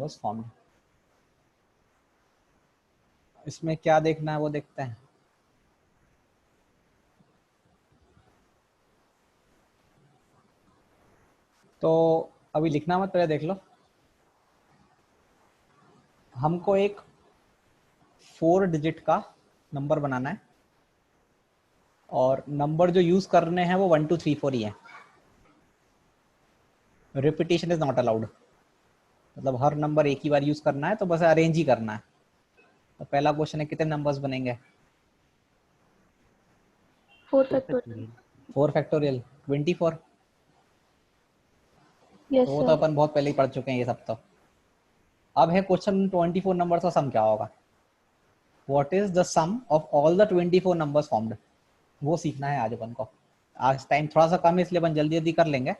numbers formed. इसमें क्या देखना है वो देखते हैं. तो अभी लिखना मत, पहले देख लो. हमको एक 4 डिजिट का नंबर बनाना है और नंबर जो यूज करने हैं वो 1 2 3 4 ही है. Repetition is not allowed. मतलब हर नंबर एक ही बार यूज करना है, तो बस अरेंज ही करना है. तो पहला क्वेश्चन है कितने नंबर्स बनेंगे? 4 फैक्टोरियल. 4 फैक्टोरियल 24. यस तो वो तो सर. अपन बहुत पहले ही पढ़ चुके हैं ये सब. तो अब है क्वेश्चन 24 नंबर्स का सम क्या होगा. What is the sum of all the 24 numbers formed. वो सीखना है आज अपन को. आज टाइम थोड़ा सा कम है इसलिए अपन जल्दी जल्दी कर लेंगे.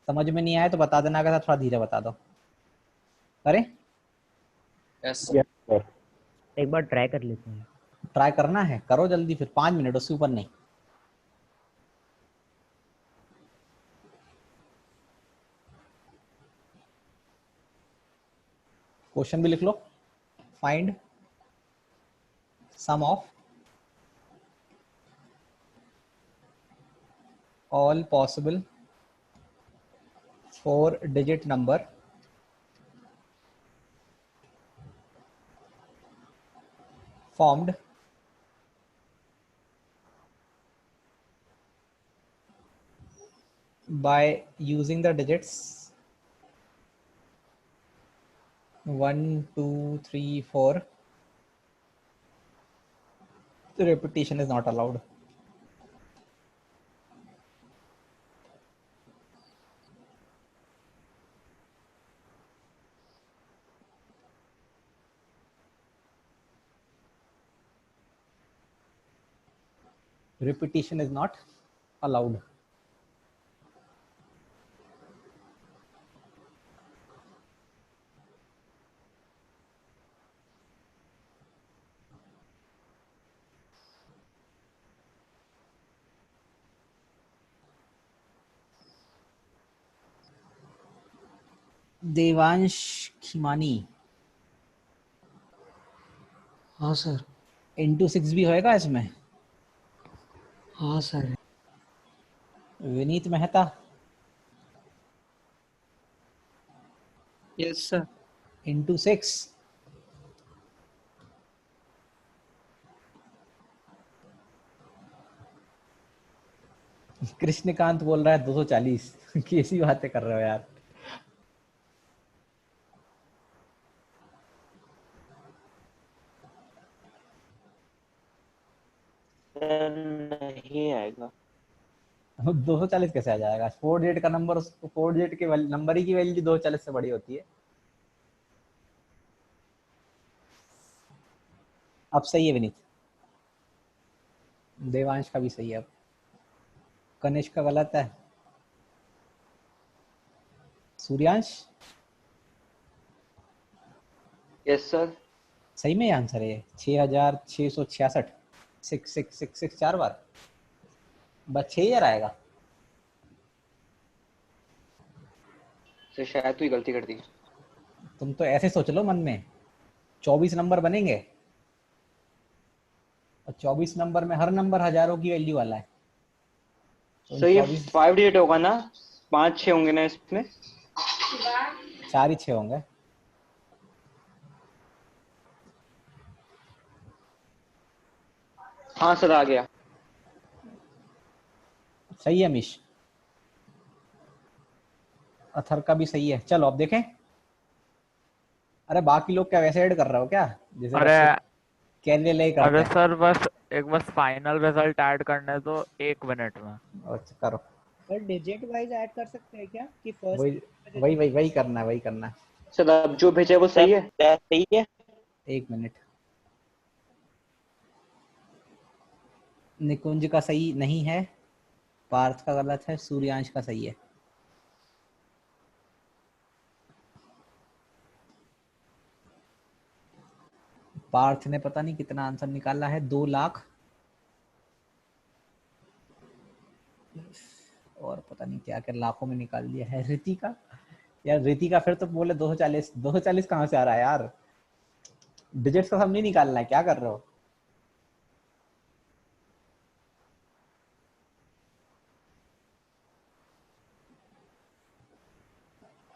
समझ में नहीं आए तो बता देना, अगर थोड़ा धीरे बता दो. अरे यस सर. एक बार ट्राई कर लेते हैं. ट्राई करना है, करो जल्दी, फिर 5 मिनट, उससे ऊपर नहीं. क्वेश्चन भी लिख लो. Find sum of all possible 4 digit number formed by using the digits 1 2 3 4. The repetition is not allowed. Repetition is not allowed. Devansh Khimani. हाँ सर. इंटू 6 भी होएगा इसमें. हाँ sir. Vineet Mehta. Yes sir. Into 6. Krishnakant बोल रहा है 240. कैसी बातें कर रहे हो यार. नहीं आएगा. 240 कैसे आ जाएगा? 4 डिजिट का नंबर, 4 डिजिट के नंबर ही की वैल्यू 240 से बड़ी होती है. अब सही है विनीत. देवांश का भी सही है. अब कनिष्क का गलत है. Suryansh yes sir. सही में आंसर है 6666. 6666 4 बार, बस 6000 आएगा. सर शायद तू ही गलती कर दी. तुम तो ऐसे सोच लो मन में. 24 नंबर बनेंगे और 24 नंबर में हर नंबर हजारों की वैल्यू वाला है. तो सर ये 24 5 डिजिट होगा ना, 5 6 होंगे ना इसमें. 4 ही 6 होंगे. हाँ सर आ गया. सही है अमीश. अथर का भी सही है. चलो अब देखें. अरे बाकी लोग क्या वैसे ऐड कर रहे हो क्या, जैसे अरे कैले करते अरे हैं. सर बस एक बस फाइनल रिजल्ट ऐड करने तो 1 मिनट में. अच्छा करो. पर डिजिट वाइज ऐड कर सकते हैं क्या कि फर्स्ट वही करना है, वही करना है. सर अब जो भेजा वो सही है. सही है. 1 मिनट. निकुंज का सही नहीं है, पार्थ का गलत है, सूर्यांश का सही है. पार्थ ने पता नहीं कितना आंसर निकाला है. 2 लाख और पता नहीं क्या क्या लाखों में निकाल दिया है. रितिका यार रितिका फिर तो बोले 240, 240 कहाँ से आ रहा है यार? डिजिट्स का सम नहीं निकालना है, क्या कर रहे हो?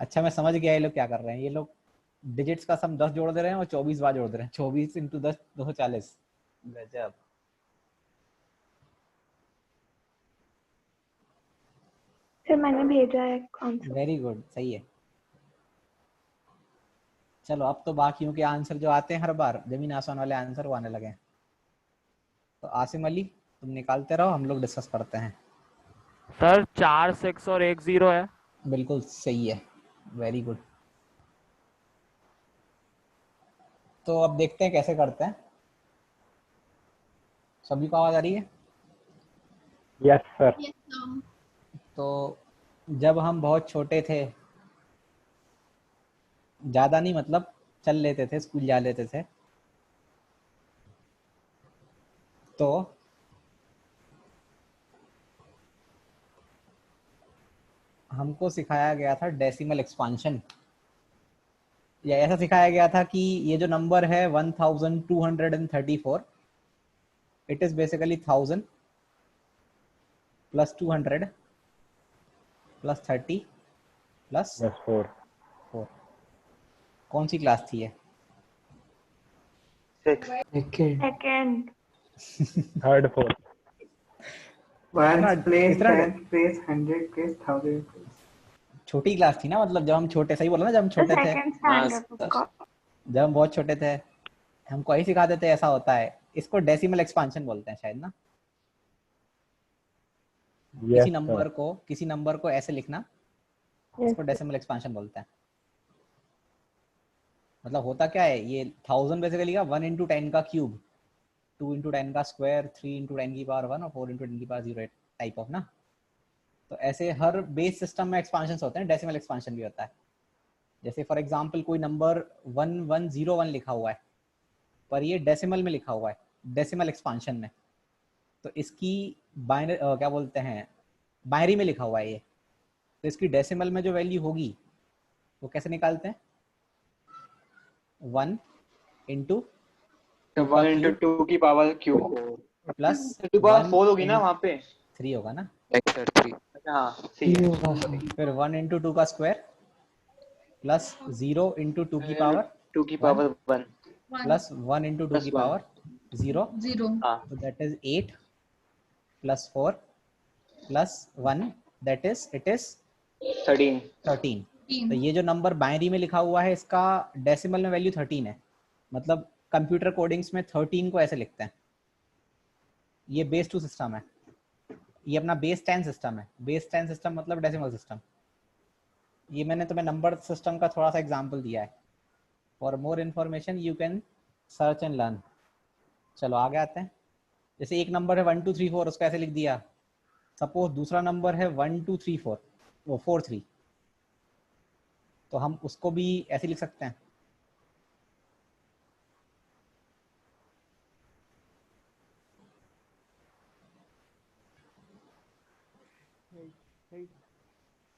अच्छा मैं समझ गया ये लोग क्या कर रहे हैं। ये लोग डिजिट्स का सम 10 जोड़ दे रहे हैं और 24 बार जोड़ दे रहे हैं। 24 इंटू 10 240। गजब। फिर मैंने भेजा है आंसर। वेरी गुड, सही है। चलो अब तो बाकियों के आंसर जो आते हैं हर बार, जमीन आसमान वाले आंसर वो आने लगे हैं। तो आसिम अली तुम निकालते रहो, हम लोग डिस्कस करते हैं। सर 4 6 और 1 0 है। बिल्कुल सही है, वेरी गुड। तो अब देखते हैं कैसे करते हैं। सभी को आवाज आ रही है? Yes sir. तो जब हम बहुत छोटे थे, ज्यादा नहीं मतलब चल लेते थे, स्कूल जा लेते थे, तो हमको सिखाया गया था डेसिमल एक्सपांशन। या ऐसा सिखाया गया था कि ये जो नंबर है 1234, it is basically 1000 plus 200 plus 30 plus yes 4। 4। कौन सी क्लास थी ये? 6 सेकंड। सेकंड। थर्ड 4। इतना Ones place, इतना tenth place, 100 place, 1000 place. छोटी क्लास थी ना, मतलब जब हम छोटे, सही बोला ना, जब हम तो छोटे थे, सेकंड स्टैंडर्ड उसका। जब हम बहुत छोटे थे हमको यही सिखाते थे ऐसा होता है। इसको डेसिमल एक्सपांशन बोलते हैं शायद ना। Yes sir. किसी नंबर को ऐसे लिखना, इसको डेसिमल एक्सपांशन बोलते हैं। मतलब होता क्या है, ये 1000 बेसिकली का 1 इंटू 10 का क्यूब, 2 इंटू 10 का स्क्वायर, 3 इंटू 10 की पावर 1 और 4 इंटू 10 की पावर 0 टाइप ऑफ ना। तो ऐसे हर बेस सिस्टम में एक्सपांशन होते हैं, डेसिमल एक्सपांशन भी होता है। जैसे फॉर एग्जांपल कोई नंबर 1101 लिखा हुआ है, पर ये डेसिमल में लिखा हुआ है, डेसिमल एक्सपांशन में, तो इसकी क्या बोलते हैं, बाइनरी में लिखा हुआ है ये, तो इसकी डेसिमल में जो वैल्यू होगी वो कैसे निकालते हैं? 1 इंटू तो 1 इंटू 2 की पावर क्यूब प्लस 2 की पावर 4 होगी 1 ना वहाँ पे। 3 होगा ना, सर 3। अच्छा हाँ सही है। होगा सर। फिर 1 इंटू 2 का स्क्वायर प्लस 0 इंटू 2 की पावर 2 की 1 पावर 1 प्लस 1 इंटू 2 की प्लस 1 पावर 0, हाँ so that is 8 plus 4 plus 1, that is it is 13। 13। तो ये जो नंबर बाइनरी में लिखा हुआ है इसका डेसिमल में वैल्यू 13 है। मतलब कंप्यूटर कोडिंग्स में 13 को ऐसे लिखते हैं। ये बेस 2 सिस्टम है, ये अपना बेस 10 सिस्टम है। बेस 10 सिस्टम मतलब डेसिमल सिस्टम। ये मैंने तुम्हें नंबर सिस्टम का थोड़ा सा एग्जांपल दिया है। For more information you can search and learn. चलो आगे आते हैं। जैसे एक नंबर है 1 2 3 4, उसको ऐसे लिख दिया। सपोज दूसरा नंबर है 1 2 3 4, वो 4 3, तो हम उसको भी ऐसे लिख सकते हैं।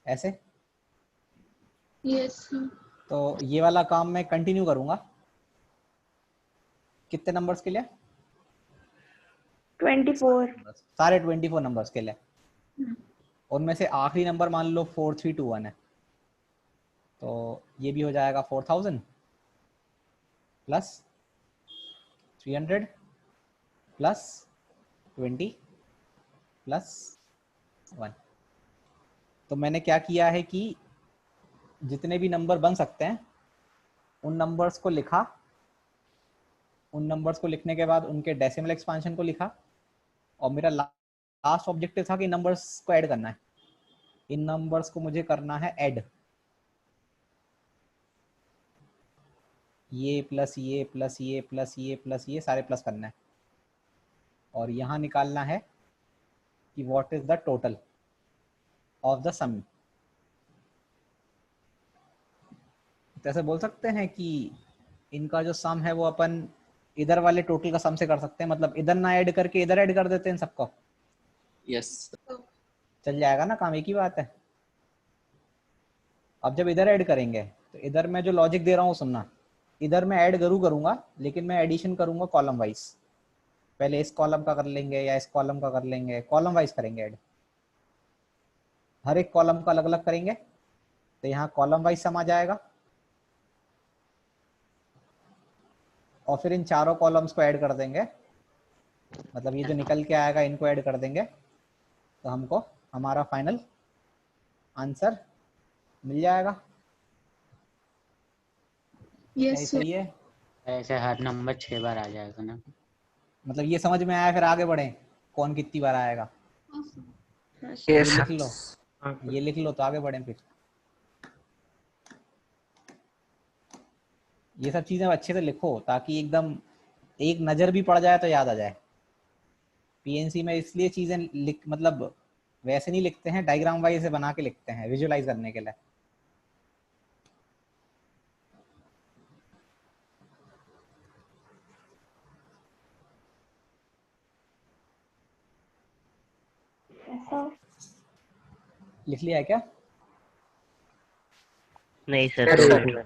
ऐसे। यस तो ये वाला काम मैं कंटिन्यू करूंगा। कितने नंबर्स के लिए? 24। सारे 24 नंबर्स के लिए। उनमें से आखिरी नंबर मान लो 4321 है, तो ये भी हो जाएगा 4000 प्लस 300 प्लस 20 प्लस 1। तो मैंने क्या किया है कि जितने भी नंबर बन सकते हैं उन नंबर्स को लिखा, उन नंबर्स को लिखने के बाद उनके डेसिमल एक्सपांशन को लिखा, और मेरा लास्ट ऑब्जेक्टिव था कि नंबर्स को ऐड करना है। इन नंबर्स को मुझे करना है ऐड, ये प्लस ये प्लस ये प्लस ये प्लस ये सारे प्लस करना है, और यहाँ निकालना है कि what is the total of the sum. तो ऐसे बोल सकते हैं कि इनका जो सम है वो अपन इधर वाले टोटल का सम से कर सकते हैं, मतलब इधर ना ऐड करके इधर ऐड कर देते हैं सबको। यस। चल जाएगा ना काम, एक ही बात है। अब जब इधर ऐड करेंगे तो इधर मैं जो लॉजिक दे रहा हूँ सुनना, इधर मैं ऐड जरूर करूंगा लेकिन मैं एडिशन करूंगा कॉलम वाइज। पहले इस कॉलम का कर लेंगे या इस कॉलम का कर लेंगे, कॉलम वाइज करेंगे ऐड, हर एक कॉलम का अलग अलग करेंगे। तो यहाँ कॉलम वाइज सम आ जाएगा और फिर इन चारों कॉलम्स को ऐड कर देंगे, मतलब ये जो निकल के आएगा इनको ऐड कर देंगे तो हमको हमारा फाइनल आंसर मिल जाएगा। Yes sir. सही है, ऐसे हर नंबर 6 बार आ जाएगा ना? मतलब ये समझ में आया, फिर आगे बढ़े कौन कितनी बार आएगा। ये यस लिख लो, ये लिख लो तो आगे बढ़े फिर। ये सब चीजें अच्छे से लिखो ताकि एकदम एक नजर भी पड़ जाए तो याद आ जाए। पीएनसी में इसलिए चीजें लिख मतलब वैसे नहीं लिखते हैं, डायग्राम वाइज से बना के लिखते हैं विजुअलाइज करने के लिए। ऐसा लिख लिया है क्या? नहीं सर।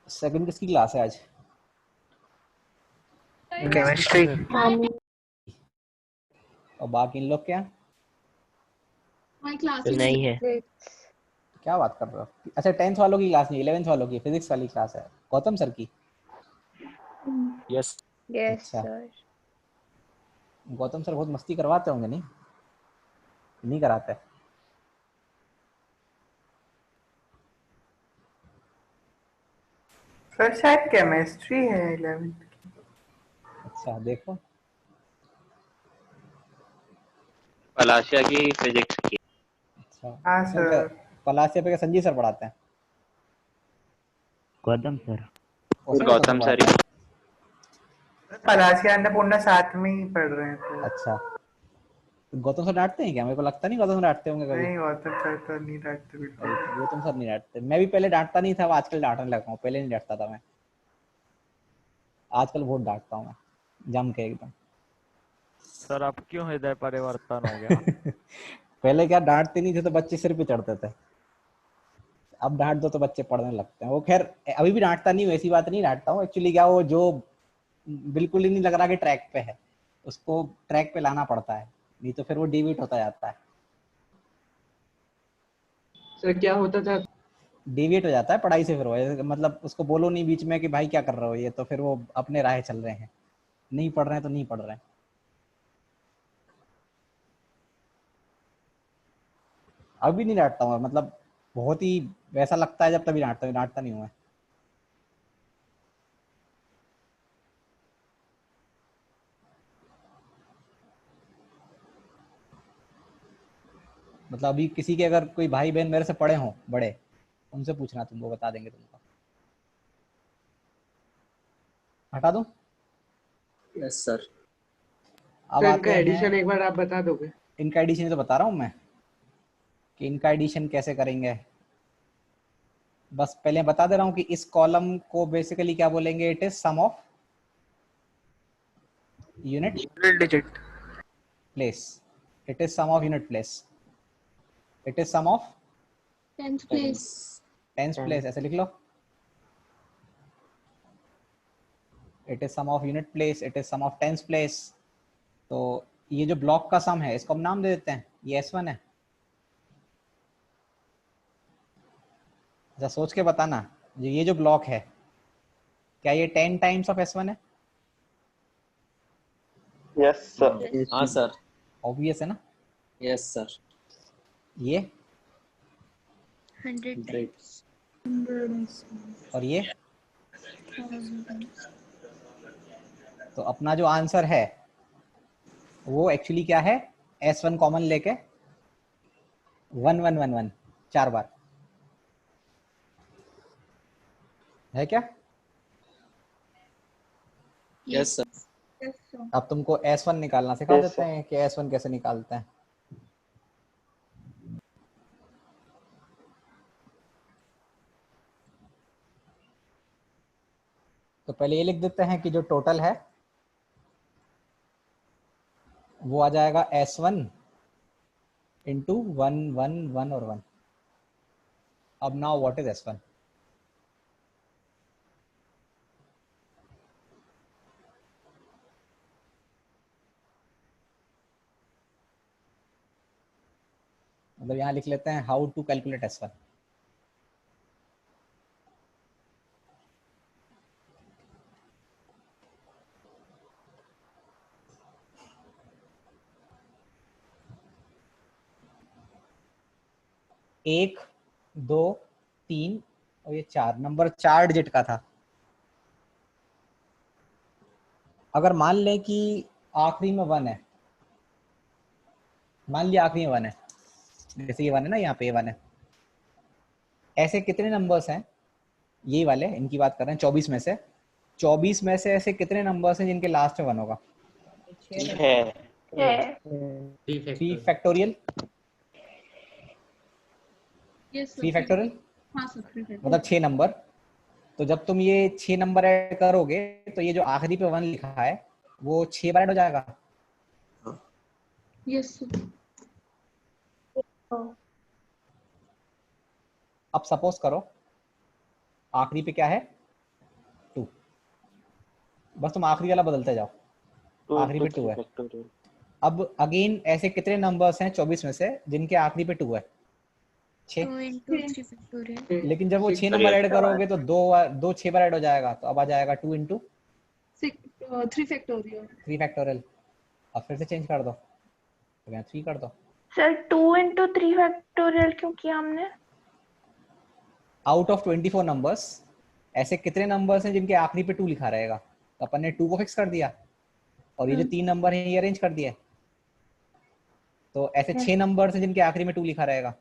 सेकंड किसकी क्लास है आज? केमिस्ट्री। और बाकी इन लोग क्या? नहीं है। क्या बात कर रहे हो? अच्छा 10th वालों की क्लास नहीं, 11th वालों की फिजिक्स वाली क्लास है गौतम सर की। यस यस अच्छा। सर। गौतम सर बहुत मस्ती करवाते होंगे, नहीं नहीं कराते? सर शायद केमिस्ट्री है 11th। अच्छा देखो, पलाशिया की फिजिक्स की। अच्छा हाँ इसमें क्या सर। पलासिया पे क्या संजीव सर पढ़ाते हैं? गौतम सर। उसमें गौतम सर ही। पलाशिया अन्नपूर्णा साथ में ही पढ़ रहे हैं तो। अच्छा गौतम सर डांटते हैं क्या? मेरे को लगता नहीं गौतम सर डांटते होंगे कभी। नहीं गौतम सर तो नहीं डांटते बिल्कुल। गौतम सर नहीं डांटते, मैं भी पहले डांटता नहीं था, अब आजकल डांटने लगा हूँ, पहले नहीं डांटता था मैं, आजकल बहुत डांटता हूँ मैं जम के एकदम। सर अब क्यों हृदय परिवर्तन हो गया? पहले क्या डांटते नहीं थे तो बच्चे सिर पे चढ़ते थे, अब डांट दो तो बच्चे पढ़ने लगते हैं। वो खैर अभी भी डांटता नहीं हूँ, ऐसी बात नहीं, डांटता हूँ एक्चुअली। क्या वो जो बिल्कुल ही नहीं लग रहा कि ट्रैक पे है उसको ट्रैक पे लाना पड़ता है, नहीं तो फिर वो डिविएट होता जाता है। सर क्या होता था? डिविएट हो जाता है पढ़ाई से, फिर वो मतलब उसको बोलो नहीं बीच में कि भाई क्या कर रहे हो ये, तो फिर वो अपने राह चल रहे हैं, नहीं पढ़ रहे हैं तो नहीं पढ़ रहे हैं। अभी नहीं डांटता हूँ, मतलब बहुत ही वैसा लगता है जब तभी डांटता नहीं हूँ मैं। मतलब अभी किसी के अगर कोई भाई बहन मेरे से पढ़े हों बड़े, उनसे पूछना, तुमको बता देंगे तुमको। हटा दूं? Yes sir. अब तो आते इनका हैं, एडिशन एक बार आप बता दोगे? इनका एडिशन तो बता रहा हूँ मैं कि इनका एडिशन कैसे करेंगे। बस पहले बता दे रहा हूँ कि इस कॉलम को बेसिकली क्या बोलेंगे, it is sum of unit digit. Place, it is sum of unit place, it is sum of 10th place। Tens place, ऐसे लिख लो, it is sum of unit place, it is sum of tens place. तो ये जो block का सम है इसको हम नाम दे देते हैं, ये S1 है। अच्छा सोच के बताना, ये जो ब्लॉक है क्या ये 10 टाइम्स ऑफ S1 है? Yes sir. हाँ सर। ऑब्वियस है ना? Yes sir. ये 100 times। और ये, तो अपना जो आंसर है वो एक्चुअली क्या है, S1 कॉमन लेके 1111 4 बार है क्या? Yes sir. अब तुमको S1 निकालना सिखा Yes, देते हैं कि S1 कैसे निकालते हैं। तो पहले ये लिख देते हैं कि जो टोटल है वो आ जाएगा S1 into 1 1 1 और 1. अब now what is S1? मतलब यहाँ लिख लेते हैं हाउ टू कैलकुलेट S1. एक, 2, 3 और ये 4 नंबर 4 डिजिट का था. अगर मान लें कि आखिरी में 1 है, मान लिया आखिरी में 1 है, जैसे ये 1 है ना, यहाँ पे ये 1 है. ऐसे कितने नंबर्स हैं, ये वाले इनकी बात कर रहे हैं, 24 में से 24 में से ऐसे कितने नंबर्स हैं जिनके लास्ट में 1 होगा? 3 फैक्टोरियल. Yes, sir. 3 फैक्टोरियल हाँ सर, 3 factorial. मतलब 6 नंबर. तो जब तुम ये 6 नंबर ऐड करोगे तो ये जो आखिरी पे 1 लिखा है वो 6 बार ऐड हो जाएगा. Yes, sir. अब सपोज करो आखिरी पे क्या है 2. बस तुम आखिरी वाला बदलते जाओ, आखिरी पे 2 है. अब अगेन ऐसे कितने नंबर्स हैं 24 में से जिनके आखिरी पे 2 है? 6. 2 into 3 factorial. लेकिन जब वो 6 नंबर ऐड करोगे तो दो 6 बार ऐड हो जाएगा, तो अब आ जाएगा 2 into 3 factorial. 3 फैक्टोरियल. अब फिर से चेंज कर दो, तो यहाँ 3 कर दो. सर 2 into 3 फैक्टोरियल क्यों किया हमने? आउट ऑफ 24 नंबर्स ऐसे कितने नंबर्स हैं जिनके आखिरी पे 2 लिखा रहेगा? तो अपन ने 2 को फिक्स कर दिया और ये जो 3 नंबर हैं ये अरेंज कर दिए. तो ऐसे 6 नंबर्स हैं जिनके आखिरी में 2 लिखा रहेगा.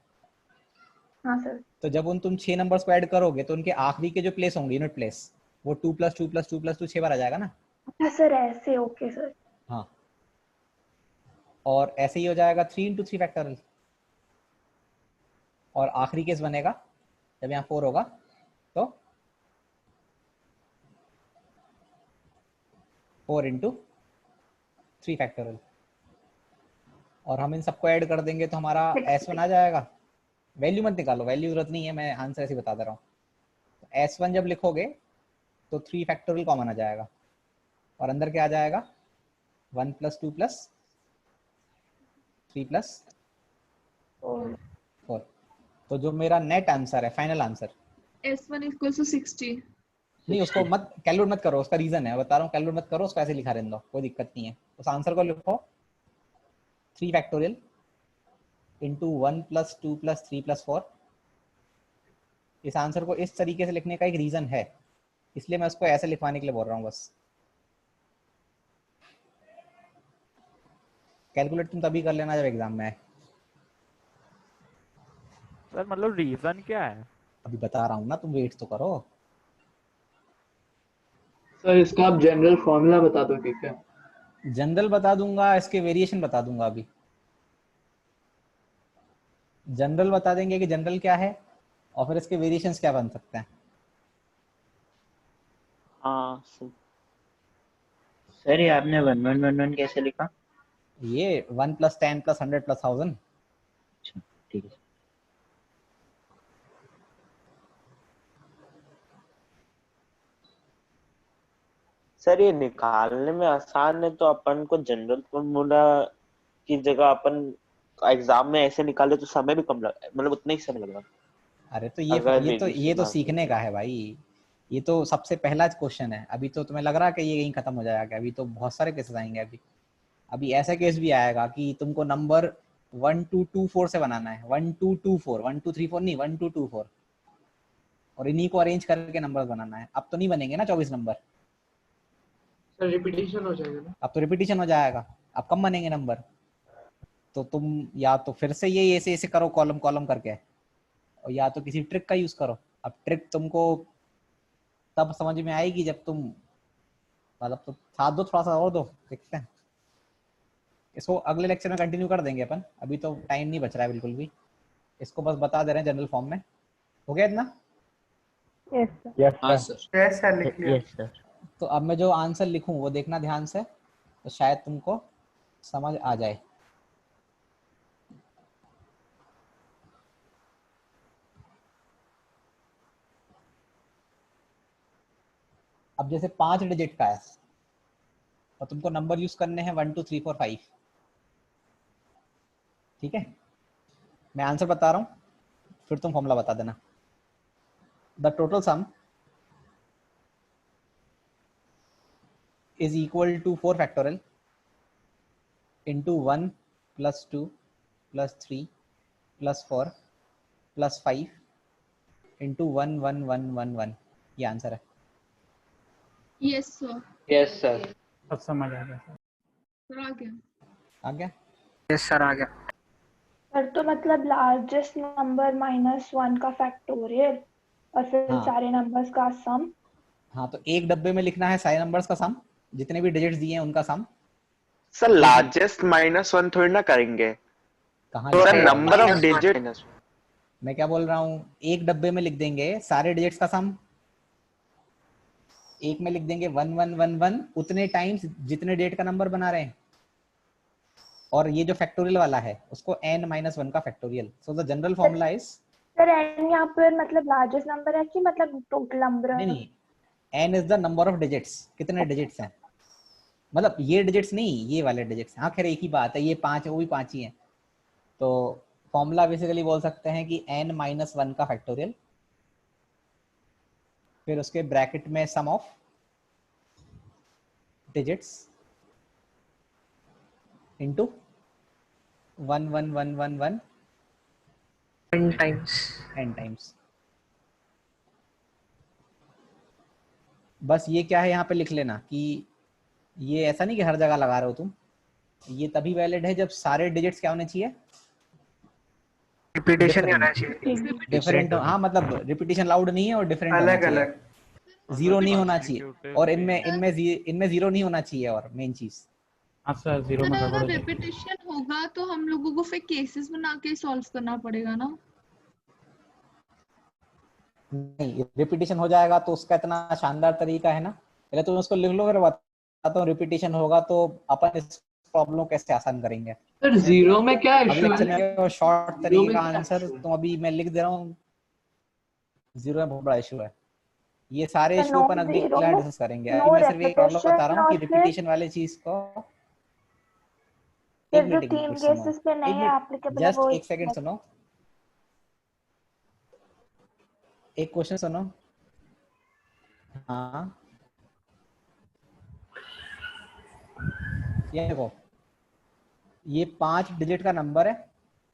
हाँ सर. तो जब तुम 6 नंबर्स को ऐड करोगे तो उनके आखिरी के जो प्लेस होंगे, यूनिट प्लेस, वो 2 + 2 + 2 + 2 6 बार आ जाएगा ना. अच्छा सर, ऐसे. Okay sir. हाँ, और ऐसे ही हो जाएगा 3 into 3 फैक्टोरियल. और आखिरी केस बनेगा जब यहाँ 4 होगा तो 4 into 3 फैक्टोरियल. और हम इन सबको ऐड कर देंगे तो हमारा S1 आ जाएगा. वैल्यू मत निकालो, वैल्यू जरूरत नहीं है, मैं आंसर ऐसे बता दे रहा हूँ. S1 जब लिखोगे तो 3 फैक्टोरियल कॉमन आ जाएगा और अंदर क्या आ जाएगा? 1 + 2 + 3 + 4. तो जो मेरा नेट आंसर है, final answer, S1 equals to 60. नहीं उसको मत कैलकुलेट मत करो, उसका रीजन है बता रहा हूँ. कैलकुलेट मत करो, उसको ऐसे लिखा रहने दो, कोई दिक्कत नहीं है. उस आंसर को लिखो 3 फैक्टोरियल into 1 + 2 + 3 + 4. इस आंसर को इस तरीके से लिखने का एक रीजन है, इसलिए मैं उसको ऐसे लिखवाने के लिए बोल रहा हूँ. बस कैलकुलेट तुम तभी कर लेना जब एग्जाम में है. सर मतलब रीजन क्या है? अभी बता रहा हूँ ना, तुम वेट तो करो. सर इसका आप जनरल फॉर्मूला बता दो, ठीक है? जनरल बता दूंगा, इसके वेरिएशन बता दूंगा. अभी जनरल बता देंगे कि जनरल क्या है और फिर इसके वेरिएशंस क्या बन सकते हैं. हाँ सर, ये आपने 1 1 1 1 कैसे लिखा? ये 1 + 10 + 100 + 1000. अच्छा ठीक है. सर ये निकालने में आसान है, तो अपन को जनरल फॉर्मूला की जगह अपन एग्जाम में ऐसे निकाले तो समय भी कम लगा, मतलब उतना ही समय लगेगा. अरे तो ये तो सीखने का है भाई. ये तो सबसे पहला क्वेश्चन है. अभी तो तुम्हें लग रहा है कि ये यहीं खत्म हो जाएगा. अभी तो बहुत सारे केसेस आएंगे. अभी ऐसा केस भी आएगा कि तुमको नंबर 1 2 2 4 से बनाना है. 1 2 2 4, 1 2 3 4 नहीं, 1 2 2 4, और इन्हीं को अरेंज करके नंबर बनाना है. अब तो नहीं बनेंगे ना 24 नंबर. सर रिपीटिशन हो जाएगा ना? अब तो रिपीटिशन हो जाएगा, अब कम बनेंगे नंबर. तो तुम या तो फिर से ये ऐसे करो कॉलम कॉलम करके, और या तो किसी ट्रिक का यूज करो. अब ट्रिक तुमको तब समझ में आएगी जब तुम, मतलब तो साथ दो, थोड़ा सा और दो, देखते हैं. इसको अगले लेक्चर में कंटिन्यू कर देंगे अपन. अभी तो टाइम नहीं बच रहा है बिल्कुल भी. इसको बस बता दे रहे हैं जनरल फॉर्म में. हो गया इतना? Yes sir. हाँ सर. यस सर, लिख लिया. Yes sir. तो अब मैं जो आंसर लिखूं वो देखना ध्यान से, तो शायद तुमको समझ आ जाए. अब जैसे 5 डिजिट का है और तुमको नंबर यूज करने हैं 1 2 3 4 5, ठीक है? मैं आंसर बता रहा हूँ, फिर तुम फॉर्मूला बता देना। The total sum is equal to 4 factorial into 1 plus 2 plus 3 plus 4 plus 5 into 1 1 1 1 1। ये आंसर है। Yes sir. Yes sir. अब समझ आ गया सर आ गया। आ गया? यस सर आ गया। सर तो मतलब लार्जेस्ट नंबर -1 का फैक्टोरियल और फिर हाँ। सारे नंबर्स का सम। हाँ, तो एक डब्बे में लिखना है सारे नंबर्स का सम, जितने भी डिजिट्स दिए हैं उनका सम। सर लार्जेस्ट -1 थोड़ी ना करेंगे, कहाँ सर लिखा है? Number of digit. मैं क्या बोल रहा हूँ, एक डब्बे में लिख देंगे सारे डिजिट्स का सम, एक में लिख देंगे 1 1 1 1 उतने टाइम्स जितने डेट का नंबर बना रहे हैं, और ये जो फैक्टोरियल वाला है उसको n-1 का factorial. So the general formula is, sir n यहाँ पर मतलब लार्जेस्ट नंबर है कि मतलब टोटल नंबर है? नहीं, n is the number of digits, कितने डिजिट्स हैं, मतलब ये डिजिट्स नहीं, ये वाले डिजिट्स। हाँ खैर एक ही बात है, ये 5 है वो भी 5 ही है। तो फॉर्मूला बेसिकली बोल सकते हैं कि n-1 का फैक्टोरियल, फिर उसके ब्रैकेट में sum of digits into 1 1 1 1 1 n times. n times. बस ये क्या है यहाँ पे लिख लेना कि ये ऐसा नहीं कि हर जगह लगा रहे हो तुम, ये तभी वैलिड है जब सारे डिजिट्स क्या होने चाहिए, रिपीटेशन नहीं होना चाहिए। डिफरेंट। हाँ मतलब रिपीटेशन लाउड नहीं है और डिफरेंट अलग अलग। जीरो नहीं होना चाहिए, और इनमें जीरो नहीं होना चाहिए, और मेन चीज। सर जीरो में अगर गड़बड़ हो रिपीटिशन होगा तो हम लोगों को फिर केसेस बना के सॉल्व करना पड़ेगा ना। नहीं, रिपीटेशन हो जाएगा तो उसका इतना शानदार तरीका है ना, पहले तुम उसको लिख लो फिर बताता हूँ। रिपीटेशन होगा तो अपन इस प्रॉब्लम कैसे आसान करेंगे। सर जीरो में क्या इशू अगले है? लेक्चर में शॉर्ट तरीके का आंसर तो अभी मैं लिख दे रहा हूँ। जीरो में बहुत बड़ा इशू है, ये सारे इशू अपन अगली क्लास डिस्कस करेंगे। अभी मैं सिर्फ एक प्रॉब्लम बता रहा हूँ कि रिपीटेशन वाले चीज को फिर जो 3 केसेस पे नहीं है एप्लीकेबल है वो जस्ट एक सेकंड सुनो, एक क्वेश्चन सुनो। हाँ ये देखो, ये 5 डिजिट का नंबर है,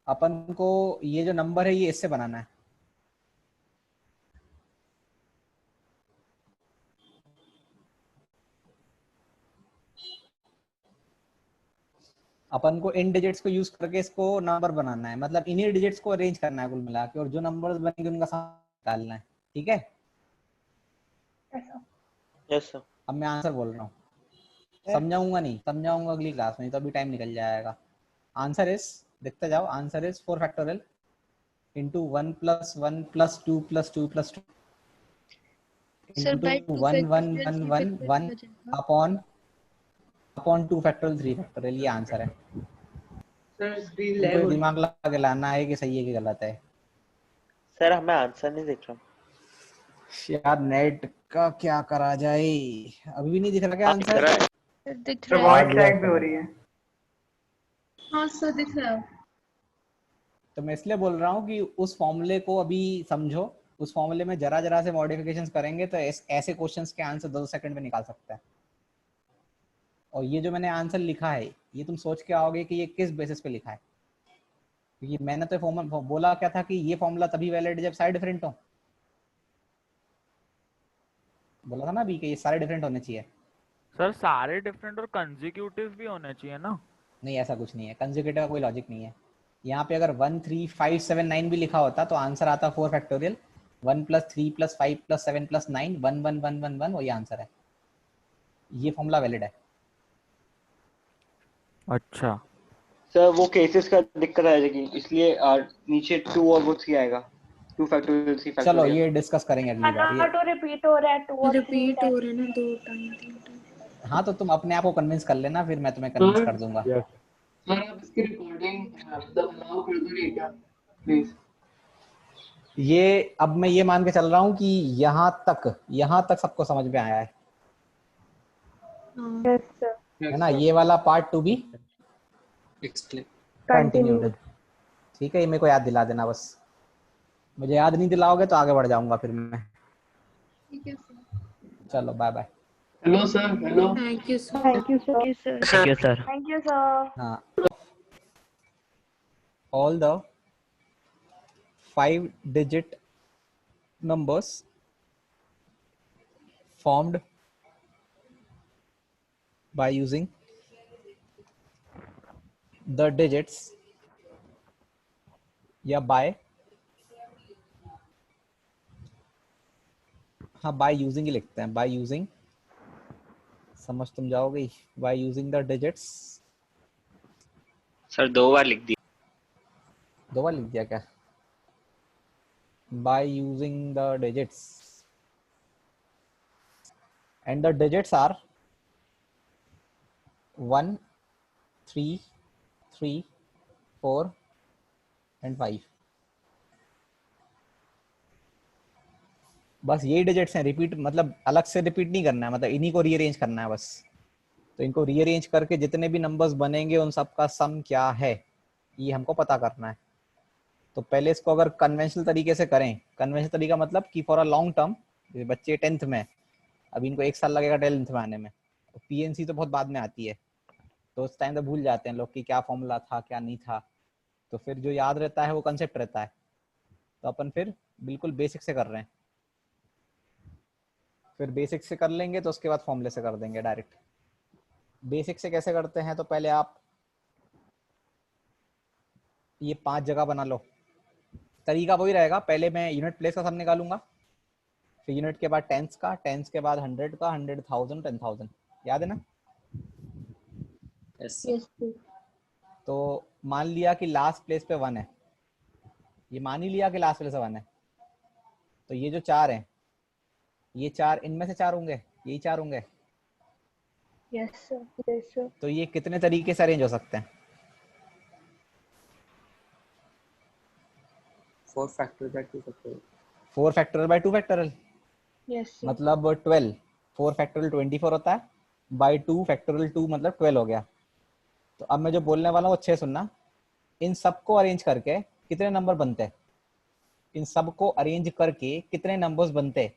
अपन को ये जो नंबर है ये इससे बनाना है। अपन को इन डिजिट्स को यूज करके इसको नंबर बनाना है, मतलब इन्हीं डिजिट्स को अरेंज करना है कुल मिला के, और जो नंबर्स बनेंगे उनका सम निकालना है। ठीक है? Yes sir. अब मैं आंसर बोल रहा हूँ, समझाऊंगा नहीं, समझाऊंगा अगली क्लास में, तो अभी टाइम निकल जाएगा। आंसर इज, देखते जाओ, answer is 4 factorial into 1 plus 1 plus 2 plus 2 plus 2 into 1 1 1 1 1 upon 2 factorial 3 factorial। ये आंसर है। सर स्क्रीन तुमको लैग दिमाग लगा के लाना है कि सही है कि गलत है। सर हमें आंसर नहीं दिख रहा यार नेट का क्या करा जाए, अभी भी नहीं दिख रहा क्या आंसर? दिख तो रहा है। वॉइस लैग भी हो रही है। हाँ सर दिख रहा है। तो मैं इसलिए बोल रहा हूँ कि उस फॉर्मूले को अभी समझो, उस फॉर्मूले में जरा जरा से मॉडिफिकेशंस करेंगे तो ऐसे क्वेश्चंस के आंसर 2 सेकंड में निकाल सकता है। और ये जो मैंने आंसर लिखा है ये तुम सोच के आओगे कि ये किस बेसिस पे लिखा है, क्योंकि मैंने तो फॉर्मूला बोला क्या था कि ये फॉर्मूला तभी वैलिड जब सारे डिफरेंट हो। बोला था ना अभी कि ये सारे डिफरेंट होने चाहिए। सर सारे डिफरेंट और कंसेक्यूटिव भी होने चाहिए ना? नहीं ऐसा कुछ नहीं है, कंसेक्यूटिव का कोई लॉजिक नहीं है। यहाँ पे अगर 1 3 5 7 9 भी लिखा होता तो आंसर आता 4 फैक्टोरियल 1 + 3 + 5 + 7 + 9 1 1 1 1 1 वही आंसर है। ये फॉर्मूला वैलिड है। अच्छा सर वो केसेस का दिक्कत आ जाएगी, इसलिए नीचे 2 और वो 3 आएगा, 2 फैक्टोरियल 3 फैक्टोरियल। चलो ये डिस्कस करेंगे अगली बार। ये तो रिपीट हो रहा है 2 और 3 रिपीट हो रहे हैं ना 2 टाइम 3 टाइम। हाँ तो तुम अपने आप को कन्विंस कर लेना, फिर मैं तुम्हें कन्विंस कर दूंगा। सर आप इसकी रिकॉर्डिंग अलाउ कर दोगे क्या प्लीज? ये अब मैं ये मान के चल रहा हूँ कि यहाँ तक सबको समझ में आया है। Yes, sir. है ना, ये वाला पार्ट टू बी कंटिन्यूड। ठीक है, ये मेरे को याद दिला देना बस, मुझे याद नहीं दिलाओगे तो आगे बढ़ जाऊंगा फिर मैं। ठीक है सर। चलो bye bye. Hello sir, hello. Thank you sir. Thank you, sir. Thank you, sir. Thank you, sir. हाँ, all the 5-digit numbers formed by using the digits या by, हाँ by using ही लिखते हैं, by using, समझ तुम जाओगे, by using the digits। Sir 2 बार लिख दिया। 2 बार लिख दिया क्या? by using the digits, and the digits are 1, 3, 3, 4 and 5। बस यही डिजिट्स हैं, रिपीट मतलब अलग से रिपीट नहीं करना है, मतलब इन्हीं को रीअरेंज करना है बस। तो इनको रीअरेंज करके जितने भी नंबर्स बनेंगे उन सब का सम क्या है ये हमको पता करना है। तो पहले इसको अगर कन्वेंशनल तरीके से करें, कन्वेंशनल तरीका मतलब कि फॉर अ लॉन्ग टर्म, बच्चे 10th में, अभी इनको 1 साल लगेगा 10th में आने में, तो पीएनसी तो बहुत बाद में आती है, तो उस टाइम तो भूल जाते हैं लोग कि क्या फॉर्मूला था क्या नहीं था। तो फिर जो याद रहता है वो कंसेप्ट रहता है। तो अपन फिर बिल्कुल बेसिक से कर रहे हैं, फिर बेसिक से कर लेंगे तो उसके बाद फॉर्मूले से कर देंगे डायरेक्ट। बेसिक से कैसे करते हैं, तो पहले आप ये 5 जगह बना लो। तरीका वही रहेगा, पहले मैं यूनिट प्लेस का सम निकालूंगा, फिर यूनिट के बाद टेंस का, टेंस के बाद 100 का, 100,000, 10,000, याद है ना? Yes. तो मान लिया कि लास्ट प्लेस पे 1 है, ये मान ही लिया कि लास्ट प्लेस पे 1 है, तो ये जो 4 है, ये 4 इनमें से 4 होंगे, यही 4 होंगे। Yes, sir. Yes, sir. तो ये कितने तरीके से अरेंज हो सकते हैं? 4 factorial by 2 factorial। 4 factorial by 2 factorial, Yes, sir. मतलब 12, 4 फैक्टोरियल 24 होता है, बाय 2 फैक्टोरियल 2 मतलब 12 हो गया। तो अब मैं जो बोलने वाला हूँ अच्छे से सुनना, इन सबको अरेंज करके कितने नंबर बनते हैं? इन सबको अरेंज करके कितने नंबर्स बनते हैं?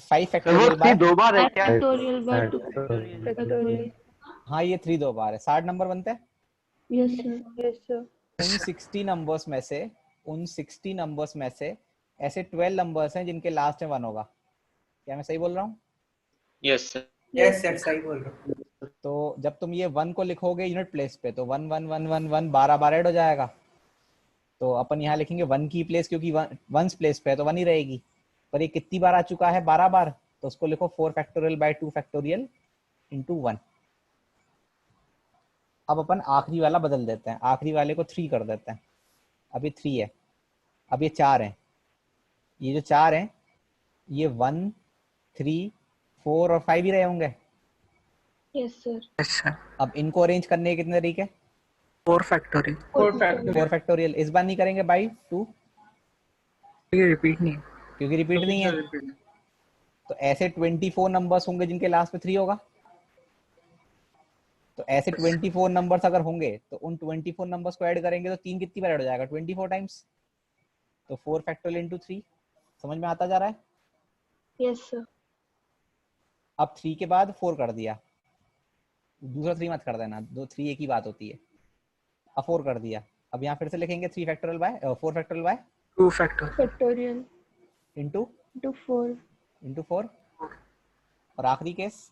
5 फैक्टोरियल बाय 2 बार है क्या? Factorial by 2 factorial. हाँ ये 3 2 बार है, 60 नंबर बनते हैं। Yes, sir. Yes, sir. उन 60 नंबर्स में से, उन 60 नंबर्स में से ऐसे 12 नंबर्स हैं जिनके लास्ट में 1 होगा। क्या मैं सही बोल रहा हूँ? Yes sir. यस सर, सही बोल रहे हो। तो जब तुम ये 1 को लिखोगे यूनिट प्लेस पे तो 1 1 1 1 1 12 बार ऐड हो जाएगा। तो अपन यहाँ लिखेंगे 1 की प्लेस, क्योंकि 1 प्लेस पे तो 1 ही रहेगी, पर ये कितनी बार आ चुका है? 12 बार। तो उसको लिखो 4 फैक्टोरियल बाय 2 फैक्टोरियल इंटू 1। अब अपन आखिरी वाला बदल देते हैं, आखिरी वाले को 3 कर देते हैं। अब ये 3 है, अब ये 4 है, ये जो 4 हैं ये 1 3 4 और 5 ही रहे होंगे। Yes, sir. Yes sir. अब इनको अरेंज करने के कितने तरीके? 4 factorial। 4 फैक्टोरियल। इस बार नहीं करेंगे बाई 2, ये रिपीट नहीं है। क्योंकि रिपीट नहीं है। तो ऐसे 24 नंबर्स होंगे जिनके लास्ट में 3 होगा। तो ऐसे 24 नंबर्स अगर होंगे तो उन 24 नंबर्स को ऐड करेंगे तो 3 कितनी बार ऐड हो जाएगा? 24 टाइम्स। तो 4 फैक्टोरियल इंटू 3। समझ में आता जा रहा है? Yes, sir. अब 3 के बाद 4 कर दिया, दूसरा 3 मत कर देना, 2 3 एक ही बात होती है। अब 4 कर दिया, अब यहाँ फिर से लिखेंगे 3 factorial by 4 factorial by 2 factorial। Factorial into into 4. 4। और आखिरी केस,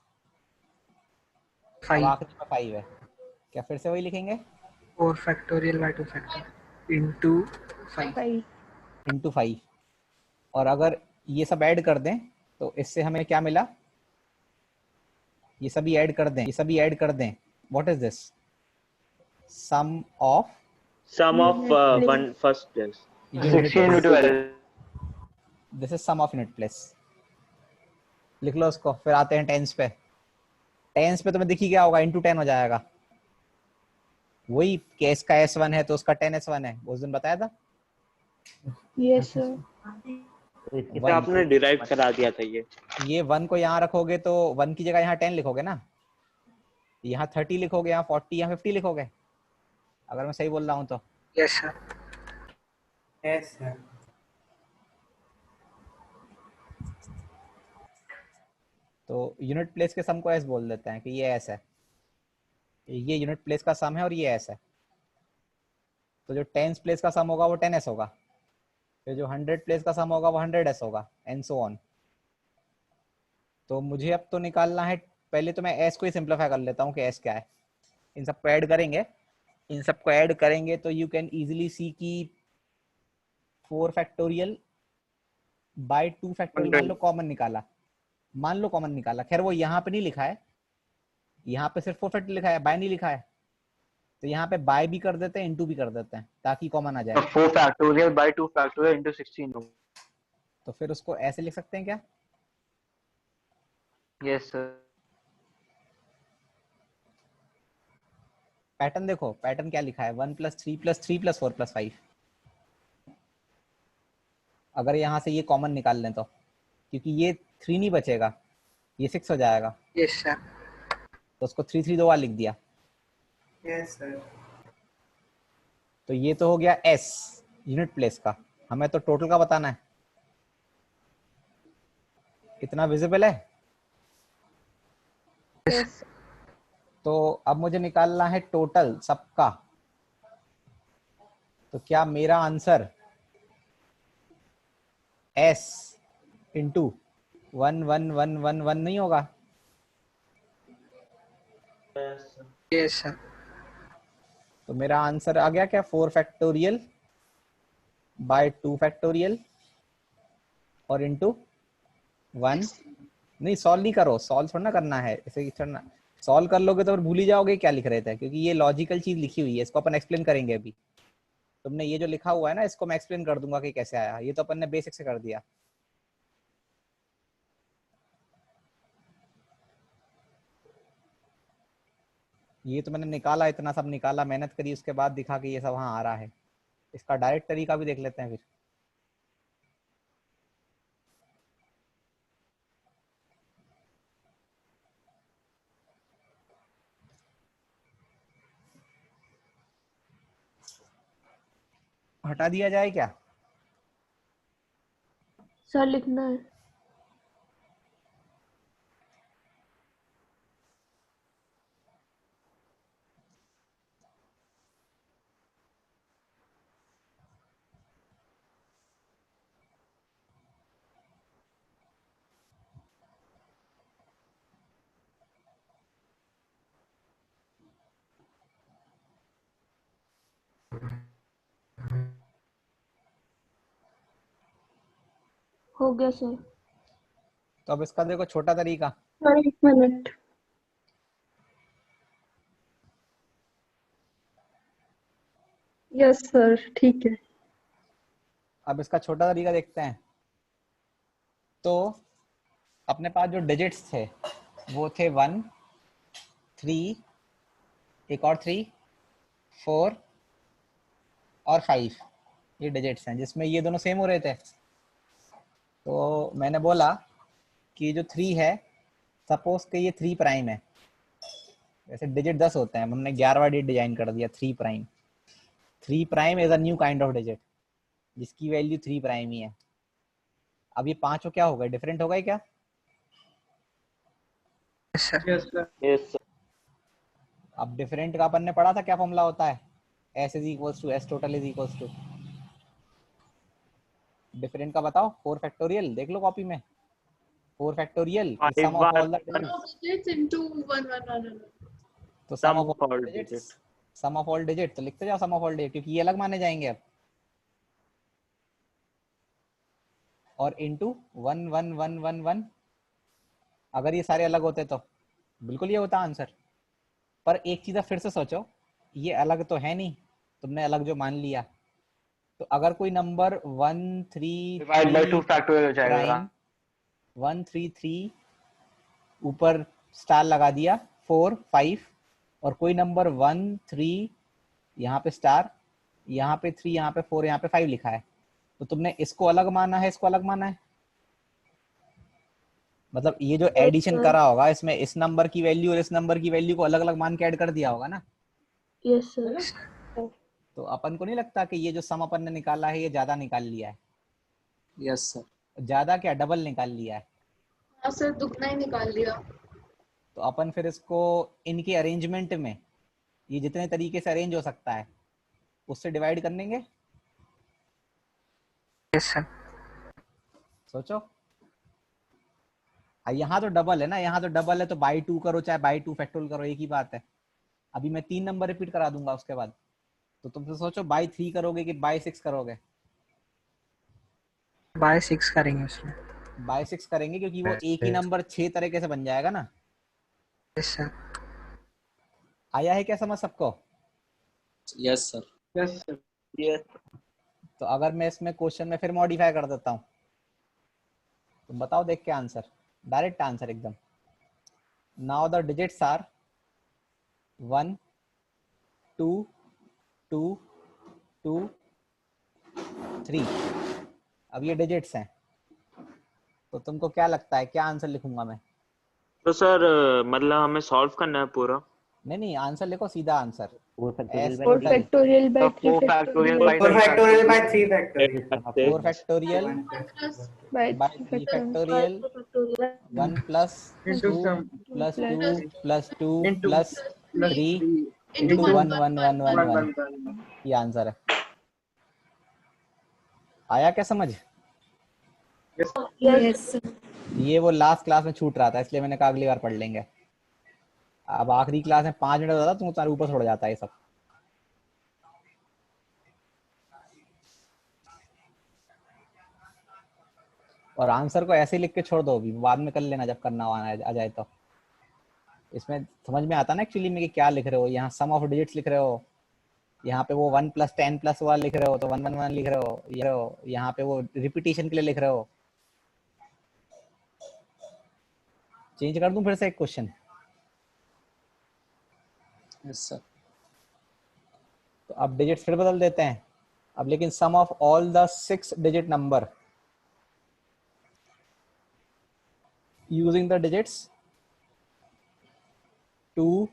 अब 5। आखिरी में 5 है, क्या फिर से वही लिखेंगे? 4 factorial by 2 factorial into 5। 5. Into 5। और अगर ये सब ऐड कर दें तो इससे हमें क्या मिला? ये सभी ऐड कर दें, ये सभी ऐड कर दें, what is this? Sum of one first place. 16 into 12। This is sum of unit place. लिख लो उसको। फिर आते हैं टेंस पे। टेंस पे तुम्हें दिख ही क्या होगा? इंटू 10 हो जाएगा। वही केस का S1 है तो उसका 10 S1 है, उस दिन बताया था। Yes, sir. इसे आपने डिराइव करा दिया था ये 1 को यहाँ रखोगे तो 1 की जगह यहाँ 10 लिखोगे ना, यहाँ 30 लिखोगे, यहाँ 40, यहाँ 50 लिखोगे, अगर मैं सही बोल रहा हूँ तो। Yes sir. Yes sir. तो यूनिट प्लेस के सम को एस बोल देते हैं कि ये एस है, ये यूनिट प्लेस का सम है और ये एस है। तो जो 10 प्लेस का सम होगा वो 10s होगा, फिर जो 100 प्लेस का सम होगा वो 100s होगा, एंड सो ऑन। तो मुझे अब तो निकालना है, पहले तो मैं एस को ही सिंप्लीफाई कर लेता हूँ कि एस क्या है। इन सबको ऐड करेंगे, तो यू कैन इजीली सी की 4 फैक्टोरियल बाय 2 फैक्टोरियल, मान लो कॉमन निकाला, खैर वो यहाँ पे नहीं लिखा है, यहाँ पे सिर्फ 4 फैक्टोरियल लिखा है, बाय नहीं लिखा है, तो यहाँ पे बाय भी कर देते हैं, इनटू भी कर देते हैं ताकि कॉमन आ जाए। 4 फैक्टोरियल बाय 2 फैक्टोरियल इनटू 16 तो फिर उसको ऐसे लिख सकते हैं क्या? Yes sir. पैटर्न देखो, पैटर्न क्या लिखा है, 1 + 3 + 3 + 4 + 5। अगर यहाँ से ये कॉमन निकाल लें तो, क्योंकि ये 3 नहीं बचेगा, ये 6 हो जाएगा। Yes sir. तो उसको 3 3 2 बार लिख दिया। Yes sir. तो ये तो हो गया एस यूनिट प्लेस का, हमें तो टोटल का बताना है। इतना विजिबल है? यस। तो अब मुझे निकालना है टोटल सबका। तो क्या मेरा आंसर s इंटू 1 1 1 1 1 नहीं होगा? Yes sir. तो मेरा आंसर आ गया क्या, 4 फैक्टोरियल बाय 2 फैक्टोरियल और इंटू 1। नहीं सॉल्व नहीं करो, सॉल्व थोड़ा ना करना है, ऐसे करना, सॉल्व कर लोगे तो फिर भूल ही जाओगे क्या लिख रहे थे, क्योंकि ये लॉजिकल चीज लिखी हुई है, इसको अपन एक्सप्लेन करेंगे अभी। तुमने ये जो लिखा हुआ है ना, इसको मैं एक्सप्लेन कर दूंगा कि कैसे आया, ये तो अपन ने बेसिक से कर दिया। ये तो मैंने निकाला, इतना सब निकाला, मेहनत करी, उसके बाद दिखा कि ये सब वहां आ रहा है। इसका डायरेक्ट तरीका भी देख लेते हैं फिर। हटा दिया जाए क्या? सर लिखना है। हो गया सर। तो अब इसका देखो छोटा तरीका, सर 1 मिनट। यस सर ठीक है। अब इसका छोटा तरीका देखते हैं। तो अपने पास जो डिजिट्स थे वो थे 1 3, एक और 3 4 और 5, ये डिजिट्स हैं जिसमें ये दोनों सेम हो रहे थे। तो मैंने बोला कि जो 3 है, सपोज कि ये 3 प्राइम है, वैसे डिजिट 10 होते हैं, हमने 11वां डिजिट डिजाइन कर दिया 3 prime. 3 prime is a new kind of digit जिसकी वैल्यू 3 प्राइम ही है। अब ये 5 क्या हो गए, डिफरेंट हो गए क्या? Yes sir. Yes sir. Yes sir. अब डिफरेंट का अपन ने पढ़ा था, क्या फॉर्मूला होता है, s = s total = डिफरेंट का बताओ। 4 फैक्टोरियल देख लो कॉपी में, 4 factorial sum of all the digits into 1 1 1 1. तो sum of all digits, sum of all digit, तो लिखते जाओ सम ऑफ ऑल डिजिट, क्योंकि ये अलग माने जाएंगे अब। और इनटू 1 1 1 1 1, अगर ये सारे अलग होते तो बिल्कुल ये होता आंसर। पर एक चीज फिर से सोचो, ये अलग तो है नहीं, तुमने अलग जो मान लिया, तो अगर कोई नंबर 1 3 डिवाइड बाय 2 फैक्टोरियल हो जाएगा। 1 3 3 ऊपर स्टार लगा दिया 4 5, और कोई नंबर 1 3 यहाँ पे स्टार, यहाँ पे 3, यहाँ पे 4, यहाँ पे 5 लिखा है, तो तुमने इसको अलग माना है, इसको अलग माना है, मतलब ये जो एडिशन sir. करा होगा इसमें इस नंबर की वैल्यू और इस नंबर की वैल्यू को अलग अलग मान के ऐड कर दिया होगा ना। Yes, sir. तो अपन को नहीं लगता कि ये जो सम अपन ने निकाला है ये ज्यादा निकाल लिया है? Yes sir. ज्यादा क्या, डबल निकाल लिया है। हाँ सर, दुगना ही निकाल लिया। तो अपन फिर इसको इनके अरेंजमेंट में ये जितने तरीके से अरेंज हो सकता है उससे डिवाइड कर लेंगे। Yes sir. सोचो, यहाँ तो डबल है ना, यहाँ तो डबल है तो बाई 2 करो चाहे बाई 2 फैक्टोरियल करो, एक ही बात है। अभी मैं 3 नंबर रिपीट करा दूंगा उसके बाद, तो तुमसे सोचो बाई 3 करोगे कि बाई 6 करोगे? बाय 6 करेंगे उसमें। बाई 6 करेंगे क्योंकि वो एक ही नंबर 6 तरीके से बन जाएगा ना। Yes sir. आया है क्या समझ सबको? Yes sir. Yes sir. Yes. तो अगर मैं इसमें क्वेश्चन में फिर मॉडिफाई कर देता हूँ तो बताओ देख के आंसर, डायरेक्ट आंसर एकदम। Now the digits are 1 2 2 2 3। अब ये डिजिट्स हैं, तो तुमको क्या लगता है क्या आंसर लिखूंगा मैं? तो सर मतलब हमें सॉल्व करना है पूरा? नहीं, आंसर लिखो, सीधा answer. 4 factorial by 3 factorial 4 factorial by 3 factorial 4 factorial by by 3 3 factorial 1 plus 2 plus 2 plus 2 plus 3 into 1 1 1 1 1। ये आंसर है। आया क्या समझ? Yes. ये वो लास्ट क्लास में छूट रहा था इसलिए मैंने कहा अगली बार पढ़ लेंगे। अब आखिरी क्लास में 5 मिनट होता तो तुम्हारे ऊपर छोड़ जाता है ये सब। और आंसर को ऐसे ही लिख के छोड़ दो, भी बाद में कर लेना जब करना आ जाए तो। इसमें समझ में आता ना एक्चुअली में कि क्या लिख रहे हो। यहाँ सम ऑफ डिजिट्स लिख रहे हो, यहाँ पे वो 1 + 10 + 1 लिख रहे हो तो 1 1 1 लिख रहे हो, यहाँ पे वो रिपीटिशन के लिए लिख रहे हो। चेंज कर दूं फिर से एक क्वेश्चन? Yes sir. तो अब डिजिट्स फिर बदल देते हैं अब, लेकिन sum of all the 6 digit number using the digits 2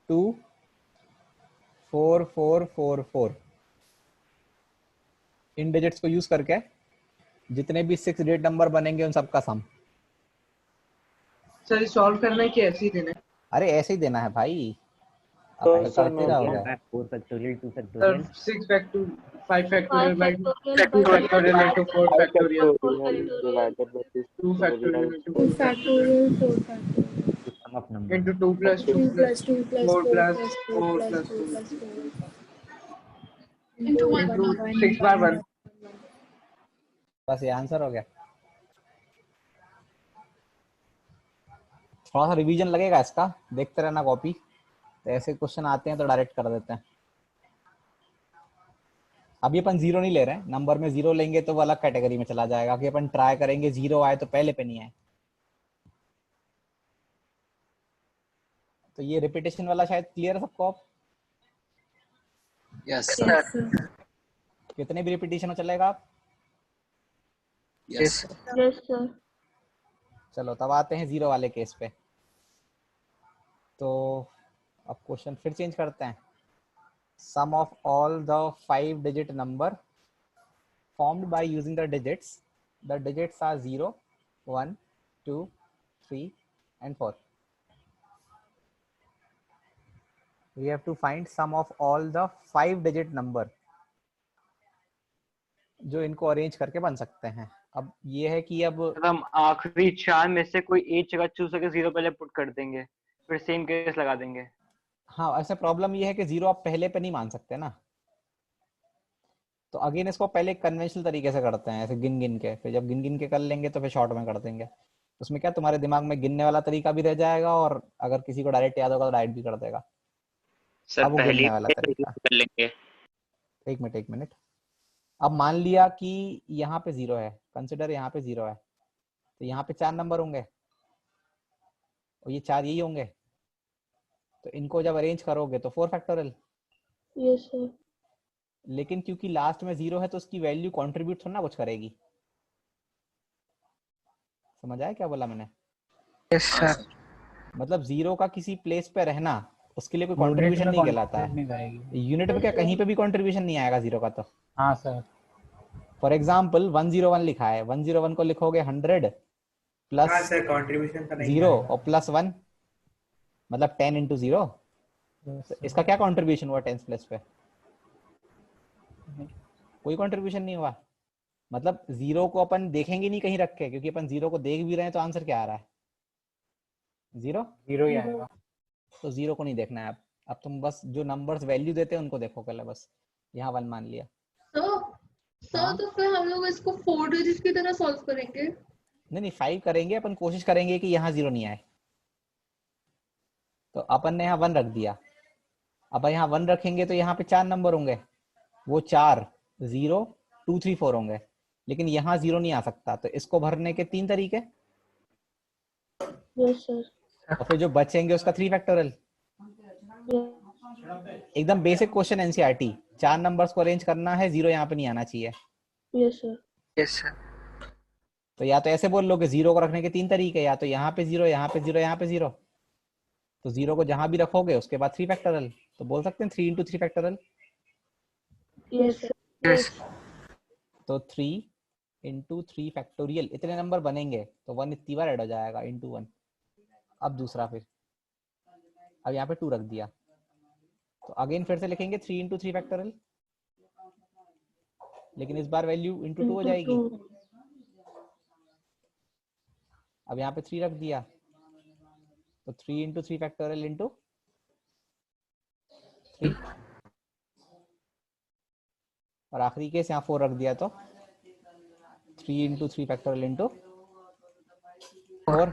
2 4 4 4 4। इन डिजिट्स को यूज करके जितने भी 6 डिजिट नंबर बनेंगे उन सबका सम। सर सॉल्व करना है कि ऐसे ही देना है? अरे ऐसे ही देना है भाई, तो अब सर करते रहोगे। 4 factorial 2 sir factorial 6 factorial 5 factorial by 2 factorial factorial into 4 factorial divided by 2 factorial into 2 4 factorial 4 factorial sum of number into 2 plus 2 2 plus plus 2 plus 4 4 plus plus 4 4 plus plus 2 2 plus 4 into 1 into 1 6 by 1। बस ये answer हो गया। थोड़ा सा revision लगेगा इसका, देखते रहना कॉपी, तो ऐसे क्वेश्चन आते हैं तो डायरेक्ट कर देते हैं। अभी अपन 0 नहीं ले रहे हैं, नंबर में 0 लेंगे तो वो अलग कैटेगरी में चला जाएगा कि अपन ट्राई करेंगे 0 आए तो पहले पे नहीं आए। तो ये रिपीटेशन वाला शायद क्लियर है सबको। अब यस सर। कितने भी रिपीटेशन में चलेगा आप? Yes Yes, sir. चलो तब आते हैं 0 वाले केस पे। तो अब क्वेश्चन फिर चेंज करते हैं। Sum of all the 5 digit number formed by using the digits. The digits are 0 1 2 3 and 4. We have to find sum of all the 5 digit number जो इनको अरेंज करके बन सकते हैं। अब ये है कि अब हम आखिरी 4 में से कोई एक जगह चूज करके 0 पहले पुट कर देंगे, फिर सेम केस लगा देंगे। हाँ, ऐसे प्रॉब्लम ये है कि 0 आप पहले पे नहीं मान सकते ना, तो अगेन इसको पहले कन्वेंशनल तरीके से करते हैं, ऐसे गिन गिन के, फिर जब गिन गिन के कर लेंगे तो फिर शॉर्ट में कर देंगे। उसमें क्या तुम्हारे दिमाग में गिनने वाला तरीका भी रह जाएगा और अगर किसी को डायरेक्ट याद होगा तो डायरेक्ट भी कर देगा। सर वो पहले गिनने वाला तरीका कर लेंगे। एक मिनट। अब मान लिया कि यहाँ पे 0 है, कंसिडर यहाँ पे 0 है, तो यहाँ पे 4 नंबर होंगे और ये 4 यही होंगे, तो इनको जब अरेंज करोगे तो 4 फैक्टोरियल। Yes, sir. लेकिन क्योंकि लास्ट में 0 है तो उसकी वैल्यू कंट्रीब्यूट थोड़ा ना कुछ करेगी। समझ आया क्या बोला मैंने? यस हाँ सर। सर। मतलब 0 का किसी प्लेस पे रहना उसके लिए कोई यूनिट कंट्रीब्यूशन में नहीं कहलाता है। नहीं करेगी। यूनिट में क्या कहीं पे भी कंट्रीब्यूशन नहीं आएगा 0 का। तो हाँ सर। फॉर एग्जाम्पल 101 लिखा है, 101 को लिखोगे 100 हाँ प्लस सर, कंट्रीब्यूशन का नहीं 0 आएगा। और प्लस 1 मतलब 10 इंटू 0। Yes, तो sir. इसका क्या कंट्रीब्यूशन हुआ 10 प्लस पे? कोई कंट्रीब्यूशन नहीं हुआ। मतलब 0 को अपन देखेंगे नहीं कहीं रख के, क्योंकि अपन 0 को देख भी रहे हैं तो आंसर क्या आ रहा है? 0। 0 ही आएगा। तो 0 को नहीं देखना है। अब तुम बस जो नंबर्स वैल्यू देते हैं उनको देखो पहले बस। यहाँ 1 मान लिया। सर तो फिर हम लोग इसको 4 डिजिट की तरह सॉल्व करेंगे। नहीं 5 करेंगे अपन, कोशिश करेंगे कि यहाँ 0 नहीं आए। तो अपन ने यहाँ 1 रख दिया। अब यहाँ 1 रखेंगे तो यहाँ पे 4 नंबर होंगे, वो 4 0 2 3 4 होंगे, लेकिन यहाँ 0 नहीं आ सकता। तो इसको भरने के 3 तरीके। Yes sir. और फिर जो बचेंगे उसका 3 फैक्टोरियल। एकदम बेसिक क्वेश्चन एनसीईआरटी। 4 नंबर्स को अरेंज करना है, 0 यहाँ पे नहीं आना चाहिए। Yes sir. Yes sir. तो या तो ऐसे बोल लो कि 0 को रखने के 3 तरीके, या तो यहाँ पे 0, यहाँ पे 0, यहाँ पे 0। तो 0 को जहां भी रखोगे उसके बाद 3 फैक्टोरियल। तो बोल सकते हैं 3 into 3 factorial. Yes sir. Yes. तो 3 इंटू 3 फैक्टोरियल इतने नंबर बनेंगे, तो 1 इतनी बार ऐड हो जाएगा इंटू 1। अब दूसरा फिर, अब यहाँ पे 2 रख दिया, तो अगेन फिर से लिखेंगे 3 इंटू 3 फैक्टोरियल, लेकिन इस बार वैल्यू इंटू 2 हो जाएगी। अब यहाँ पे 3 रख दिया, तो 3 इंटू 3 फैक्टोरियल इंटू 3, और आखिरी केस यहाँ 4 रख दिया, तो 3 इंटू 3 फैक्टोरियल इंटू 4।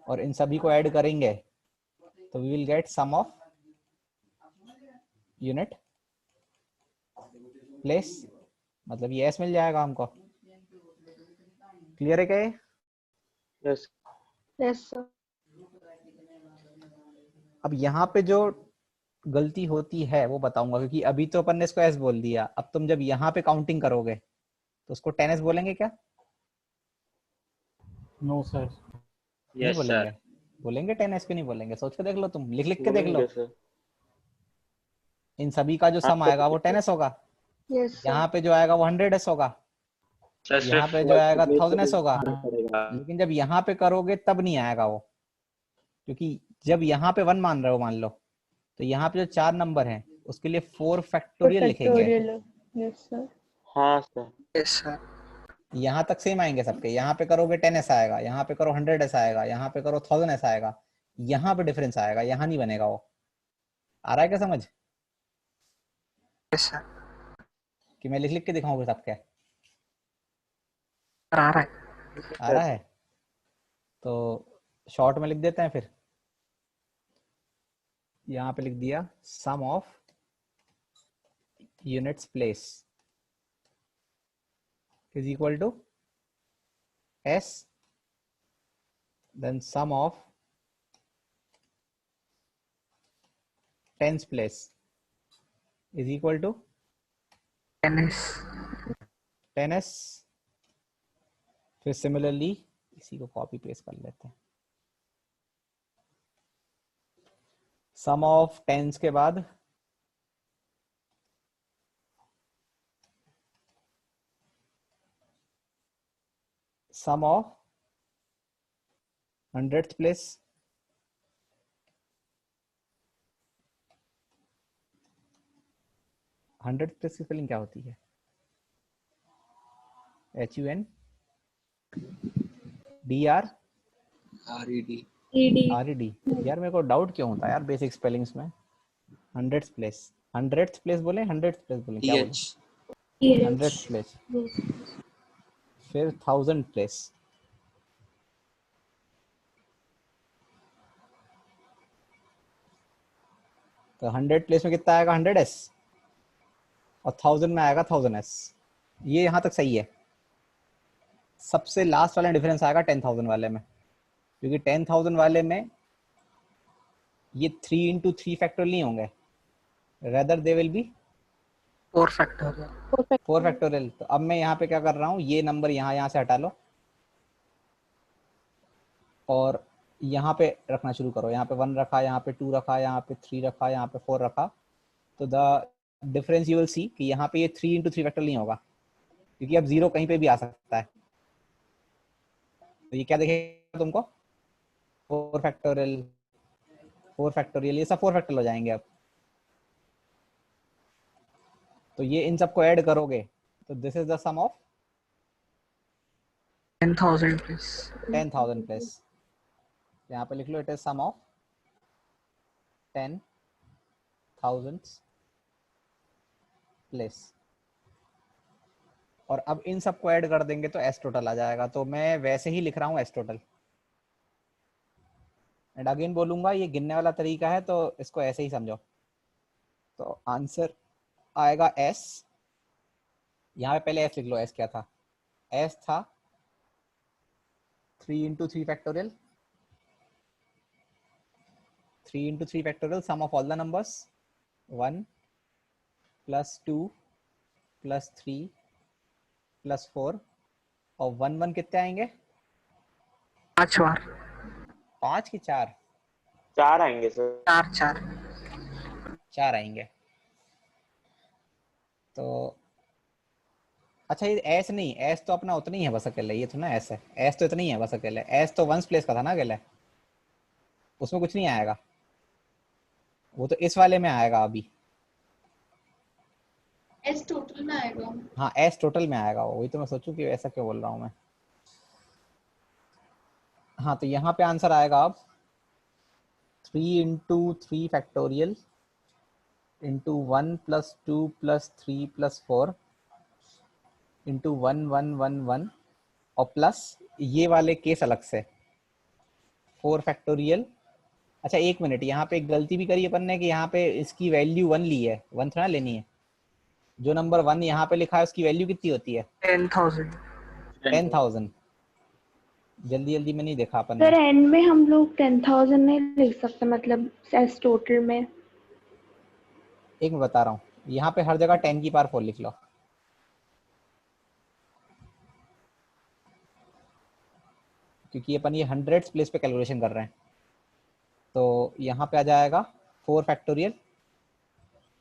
और इन सभी को ऐड करेंगे तो we will get sum of unit place, मतलब ये एस मिल जाएगा हमको। क्लियर है क्या ये? Yes yes sir. अब यहाँ पे जो गलती होती है वो बताऊंगा, क्योंकि अभी तो अपन ने इसको एस बोल दिया। अब तुम जब यहाँ पे काउंटिंग करोगे तो उसको 10s बोलेंगे क्या? No sir. नहीं यस बोलेंगे? सर। बोलेंगे 10s क्यों नहीं बोलेंगे? सोच के देख लो, तुम लिख लिख के देख लो। बोलेंगे सर। इन सभी का जो हाँ, सम आएगा वो 10s होगा। Yes sir. यहाँ पे जो आएगा वो 100s होगा। सर यहाँ सिर्फ पे जो आएगा 1000s होगा। पड़ेगा। लेकिन जब यहाँ पे करोगे तब नहीं आएगा वो, क्योंकि जब यहाँ पे 1 मान रहे हो मान लो, तो यहाँ पे जो 4 नंबर हैं उसके लिए 4 फैक्टोरियल लिखेंगे। Yes sir. हाँ सर। Yes sir. यहाँ तक सेम आएंगे सबके। यहाँ पे करोगे 10s आएगा, यहाँ पे करो 100s आएगा, यहाँ पे करो 1000s आएगा, यहाँ पे डिफरेंस आएगा, यहाँ नहीं बनेगा वो। आ रहा है क्या समझ? Yes sir. कि मैं लिख लिख के दिखाऊंगा सबके? आ रहा है। आ रहा है तो शॉर्ट में लिख देते हैं फिर। यहाँ पे लिख दिया sum of units place is equal to s, then sum of tens place is equal to 10s। 10s। फिर सिमिलरली इसी को कॉपी पेस्ट कर लेते हैं। सम ऑफ टेंस के बाद sum of 100th place, hundred place की स्पेलिंग क्या होती है? HUN DR RED। RED। यार मेरे को डाउट क्यों होता है यार बेसिक स्पेलिंग्स में। 100th प्लेस, 100th प्लेस बोले 100th प्लेस बोले क्या बोले? 100th place. फिर 1000 प्लेस, तो 100 प्लेस में कितना आएगा? 100s, और 1000 में आएगा 1000s। ये यहाँ तक सही है। सबसे लास्ट वाला डिफरेंस आएगा 10,000 वाले में, क्योंकि 10,000 वाले में ये 3 इंटू 3 फैक्टोरियल नहीं होंगे, rather they will be 4 factorial. 4 factorial. तो अब मैं यहाँ पे क्या कर रहा हूँ, ये नंबर यहाँ से हटा लो और यहाँ पे रखना शुरू करो। यहाँ पे 1 रखा, यहाँ पे 2 रखा, यहाँ पे 3 रखा, यहाँ पे 4 रखा। तो the difference you will see कि यहाँ पे ये 3 into 3 फैक्टोरियल नहीं होगा, क्योंकि अब 0 कहीं पे भी आ सकता है। तो ये क्या दिखेगा तुमको, 4 फैक्टोरियल, 4 फैक्टोरियल, ये सब 4 फैक्टोरियल हो जाएंगे अब। तो ये इन सबको ऐड करोगे तो this is the sum of 10,000 plus 10,000 plus, यहाँ पे लिख लो, it is sum of 10,000 plus. और अब इन सबको ऐड कर देंगे तो एस टोटल आ जाएगा। तो मैं वैसे ही लिख रहा हूँ एस टोटल। एंड अगेन बोलूंगा, ये गिनने वाला तरीका है तो इसको ऐसे ही समझो। तो आंसर आएगा एस, यहाँ पे पहले एस लिख लो। एस क्या था, एस था 3 into 3 factorial, 3 into 3 factorial sum of all the numbers, 1 plus 2 plus 3 plus 4 और 1 1 कितने आएंगे, 5 बार, 5 की 4, 4 आएंगे सर। 4 आएंगे। तो अच्छा, ये एस नहीं, एस तो अपना उतना ही है बस अकेले, ये तो ना एस है, एस तो इतना ही है बस अकेले। एस तो 1s प्लेस का था ना अकेले, उसमें कुछ नहीं आएगा, वो तो इस वाले में आएगा अभी। एस टोटल में आएगा। हाँ, एस टोटल में आएगा, वही तो मैं सोचूं कि ऐसा क्यों बोल रहा हूँ मैं। हाँ, तो यहाँ पे आंसर आएगा अब 3 into 3 factorial into 1 plus 2 plus 3 plus 4 into 1 1 1 1 और प्लस ये वाले केस अलग से 4 फैक्टोरियल। अच्छा एक मिनट, यहाँ पे एक गलती भी करी अपन ने कि यहाँ पे इसकी वैल्यू 1 ली है, 1 थोड़ा लेनी है। जो नंबर 1 यहाँ पे लिखा है उसकी वैल्यू कितनी होती है, 10,000। 10,000। जल्दी जल्दी में नहीं देखा अपन सर ने। एंड में हम लोग 10,000 नहीं लिख सकते, मतलब एस टोटल में। एक मैं बता रहा हूँ, यहाँ पे हर जगह 10 की पावर 4 लिख लो, क्योंकि अपन ये 100 प्लेस पे कैलकुलेशन कर रहे हैं। तो यहाँ पे आ जाएगा 4 फैक्टोरियल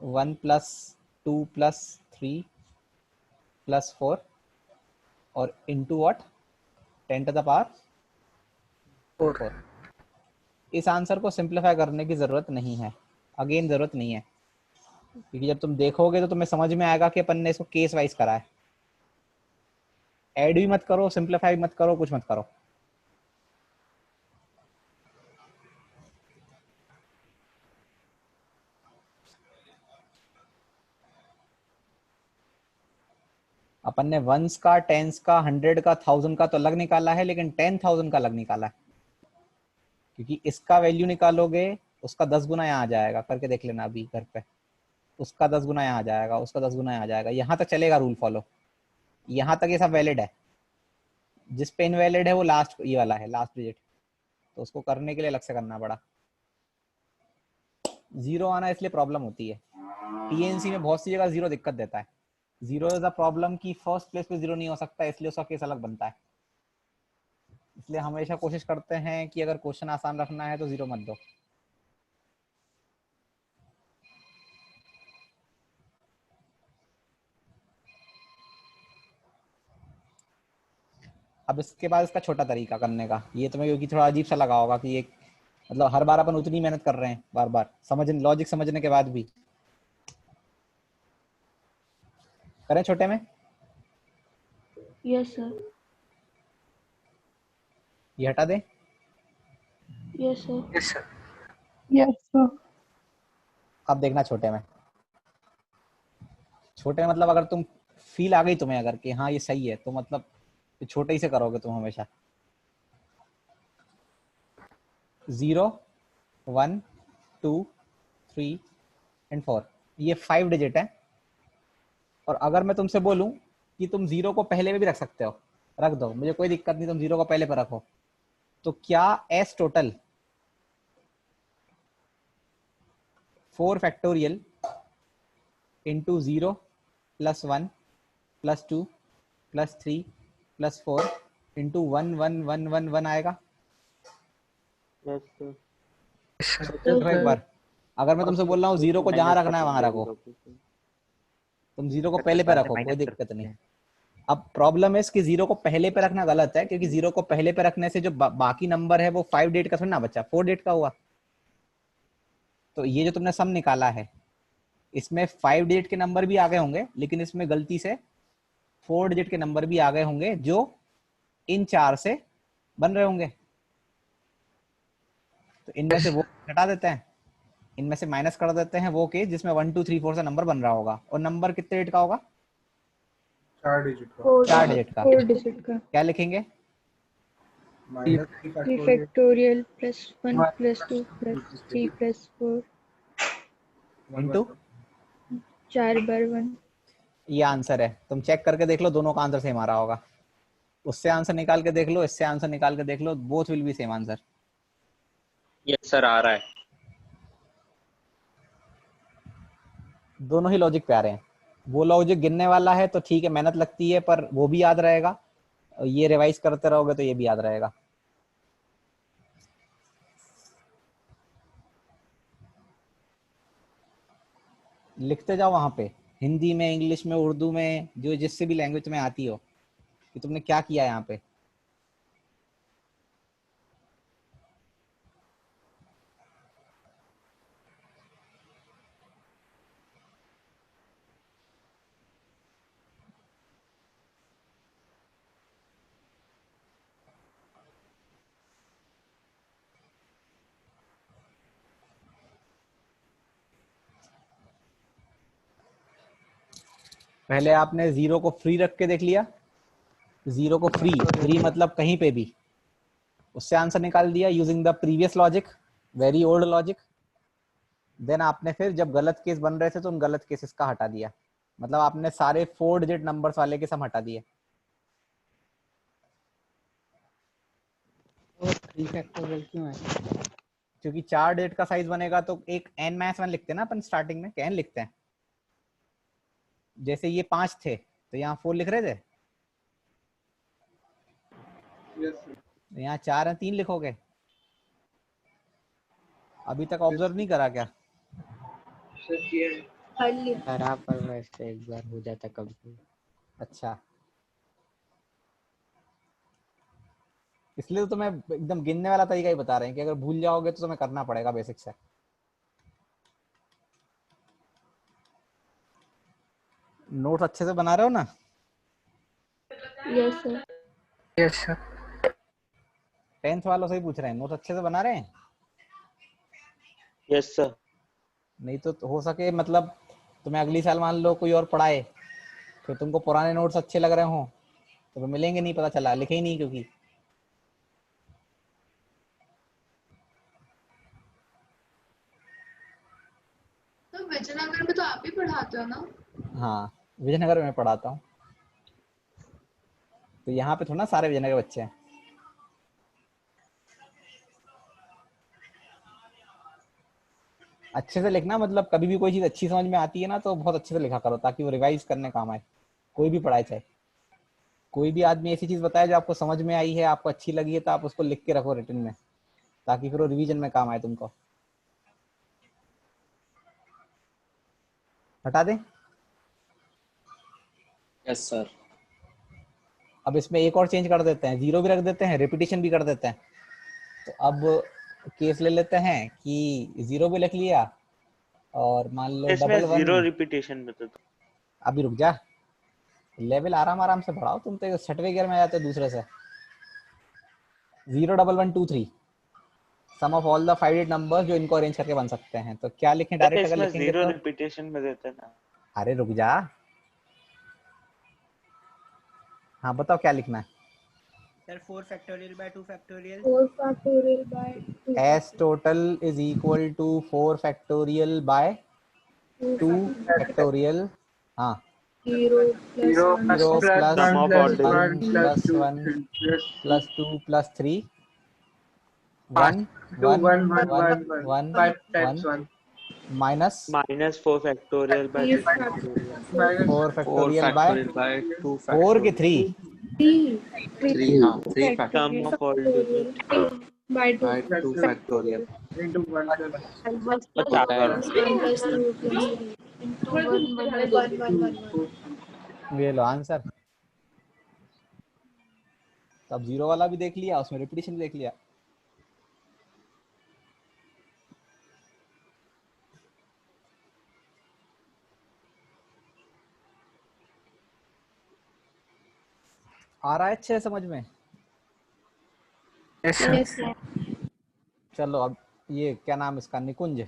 1 plus 2 plus 3 plus 4 और into what, 10 to the power 4। इस आंसर को सिंप्लीफाई करने की जरूरत नहीं है, अगेन जरूरत नहीं है, क्योंकि जब तुम देखोगे तो तुम्हें समझ में आएगा कि अपन ने इसको केस वाइज करा है। ऐड भी मत करो, सिंप्लीफाई मत करो, कुछ मत करो। अपन ने 1s का, 10s का, 100 का, 1000 का तो अलग निकाला है, लेकिन 10,000 का अलग निकाला है, क्योंकि इसका वैल्यू निकालोगे उसका 10 गुना यहाँ आ जाएगा। करके देख लेना अभी घर पे, उसका 10 गुना यहाँ आ जाएगा, उसका 10 गुना यहाँ आ जाएगा। यहाँ तक चलेगा रूल फॉलो, यहाँ तक ये सब वैलिड है। जिस पे इनवैलिड है वो लास्ट, ये वाला है लास्ट डिजिट, तो उसको करने के लिए अलग से करना पड़ा। 0 आना इसलिए प्रॉब्लम होती है, टीएनसी में बहुत सी जगह 0 दिक्कत देता है। 0 इज अ प्रॉब्लम की फर्स्ट प्लेस पे 0 नहीं हो सकता, इसलिए उसका केस अलग बनता है। इसलिए हमेशा कोशिश करते हैं कि अगर क्वेश्चन आसान रखना है तो 0 मत दो। अब इसके बाद इसका छोटा तरीका करने का, ये तुम्हें क्योंकि थोड़ा अजीब सा लगा होगा कि एक मतलब हर बार अपन उतनी मेहनत कर रहे हैं, बार बार समझ, लॉजिक समझने के बाद भी। करें छोटे में? Yes sir. ये हटा दें? Yes sir. Yes sir. Yes sir. अब देखना छोटे में, छोटे में मतलब अगर तुम फील आ गई तुम्हें अगर कि हाँ ये सही है, तो मतलब छोटे ही से करोगे तुम हमेशा। 0 1 2 3 एंड 4, ये 5 डिजिट है। और अगर मैं तुमसे बोलूं कि तुम 0 को पहले में भी रख सकते हो, रख दो, मुझे कोई दिक्कत नहीं, तुम 0 को पहले पे रखो, तो क्या S total 4 factorial into 0 plus 1 plus 2 plus 3 plus 4 into 1 1 1 1 1 आएगा। Yes sir. सोचो एक बार, अगर मैं तुमसे बोल रहा हूँ जीरो को जहाँ रखना है वहां रखो, तुम जीरो को पहले पे रखो, कोई दिक्कत नहीं। अब प्रॉब्लम है कि जीरो को पहले पे रखना गलत है, क्योंकि जीरो को पहले पे रखने से जो बाकी नंबर है वो 5 डेट का थोड़ा ना बचा, 4 डेट का हुआ। तो ये जो तुमने सम निकाला है इसमें 5 डिजिट के नंबर भी आ गए होंगे, लेकिन इसमें गलती से 4 डिजिट के नंबर भी आ गए होंगे जो इन 4 से बन रहे होंगे। तो इनमें से वो हटा देते हैं, इनमें से माइनस कर देते हैं वो केस जिसमें 1 2 3 4 से नंबर बन रहा होगा। और नंबर कितने डिजिट का होगा? 4 डिजिट का। 4 डिजिट का। 4 डिजिट का। क्या लिखेंगे? Three factorial plus 1 plus 2 plus 3 plus 4 into 4 बार 1। ये आंसर है। तुम चेक करके देख लो, दोनों का आंसर सेम आ रहा होगा। उससे आंसर निकाल के देख लो, इससे आंसर निकाल के देख लो, both will be same answer. Yes sir, आ रहा है। दोनों ही लॉजिक पे आ रहे हैं। वो लॉजिक गिनने वाला है तो ठीक है, मेहनत लगती है, पर वो भी याद रहेगा। ये रिवाइज करते रहोगे तो ये भी याद रहेगा। लिखते जाओ वहां पे, हिंदी में, इंग्लिश में, उर्दू में, जो जिससे भी लैंग्वेज में आती हो कि तुमने क्या किया यहाँ पे। पहले आपने जीरो को फ्री रख के देख लिया, जीरो को फ्री, फ्री मतलब कहीं पे भी, उससे आंसर निकाल दिया using the previous logic, very old logic. Then आपने फिर जब गलत केस बन रहे थे तो उन गलत केसेस का हटा दिया, मतलब आपने सारे 4 डिजिट नंबर्स वाले के सम हटा दिए। और 3 फैक्टोरियल क्यों है? क्योंकि 4 डिजिट का साइज बनेगा तो एक n-1 लिखते हैं ना अपन, स्टार्टिंग में n लिखते हैं। जैसे ये 5 थे तो यहाँ 4 लिख रहे थे, यहाँ 4 है 3 लिखोगे। अभी तक ऑब्जर्व नहीं करा क्या? करा, पर वैसे एक बार हो जाता कभी। अच्छा, इसलिए तो तुम्हें एकदम गिनने वाला तरीका ही बता रहे हैं कि अगर भूल जाओगे तो तुम्हें करना पड़ेगा बेसिक से। नोट्स अच्छे से बना रहे हो ना? Yes sir. Yes sir. 10th वालों से ही पूछ रहे हैं, नोट्स अच्छे से बना रहे हैं? Yes sir. नहीं तो हो सके मतलब तुम्हें अगली साल मान लो कोई और पढ़ाए, फिर तुमको पुराने नोट्स अच्छे लग रहे हो तो फिर मिलेंगे नहीं, पता चला लिखे ही नहीं। क्योंकि तो विजयनगर में तो आप ही पढ़ाते हो ना? हाँ, विजयनगर में पढ़ाता हूँ, तो यहाँ पे थोड़ा ना सारे विजयनगर बच्चे हैं। अच्छे से लिखना, मतलब कभी भी कोई चीज अच्छी समझ में आती है ना तो बहुत अच्छे से लिखा करो, ताकि वो रिवाइज करने काम आए। कोई भी पढ़ाए, चाहे कोई भी आदमी ऐसी चीज बताए जो आपको समझ में आई है, आपको अच्छी लगी है, तो आप उसको लिख के रखो रिटन में, ताकि फिर वो रिवीजन में काम आए तुमको। हटा दें? Yes sir. अब इसमें एक और चेंज कर देते हैं, जीरो भी रख देते हैं, रिपीटिशन भी कर देते हैं। तो अब केस ले लेते हैं कि जीरो भी लिख लिया और मान लो डबल 1। जीरो रिपीटेशन में तो अभी रुक जा, लेवल आराम आराम से बढ़ाओ, तुम तो छठवें गियर में आ जाते हो दूसरे से। 0 1 1 2 3 sum of all the 5 digit numbers जो इनको अरेंज करके बन सकते हैं। तो क्या लिखें डायरेक्ट अगर लिखेंगे जीरो तो? रिपीटेशन में देते हैं ना। अरे रुक जा, हाँ बताओ क्या लिखना है? Sir 4 factorial by 2 factorial. 4 factorial by 2। S total is equal to 4 factorial by 2 factorial। हाँ, 0 0 plus 1 plus sum of 1 odd plus 2 plus 2 plus 3 1 2 1 1 1 1 1 5 times 1 minus -4 factorial by 2 factorial 4 4 factorial by factorial by 2 4 के factorial 3 3 हाँ 3 सम factorial of all digit by 2 factorial into 1 plus और 4 बार 2 ये लो answer. तो अब zero वाला भी देख लिया, उसमें रिपीटिशन देख लिया। आ रहा है अच्छे समझ में? Yes sir. चलो अब ये क्या नाम इसका, निकुंज।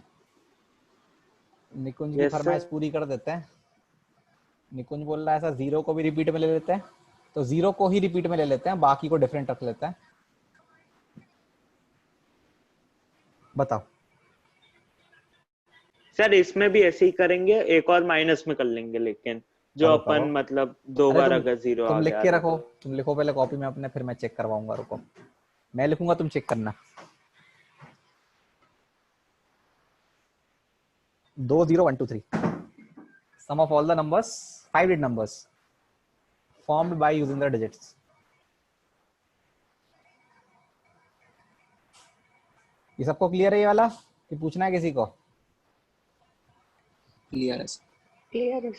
निकुंज की Yes, फरमाइश sir. पूरी कर देते हैं। निकुंज बोल रहा है सर जीरो को भी रिपीट में ले लेते हैं, तो जीरो को ही रिपीट में ले लेते हैं, बाकी को डिफरेंट रख लेते हैं। बताओ। सर इसमें भी ऐसे ही करेंगे, एक और माइनस में कर लेंगे, लेकिन जो करो, अपन करो। मतलब दो अरे बार अगर जीरो आ तुम लिख गया के तो रखो, तुम लिखो पहले कॉपी में अपने, फिर मैं चेक करवाऊंगा। रुको मैं लिखूंगा, तुम चेक करना। 2 0 1 2 3 sum of all the numbers 5 digit numbers formed by using the digits। ये सबको क्लियर है ये वाला कि पूछना है किसी को? clear है क्लियर है।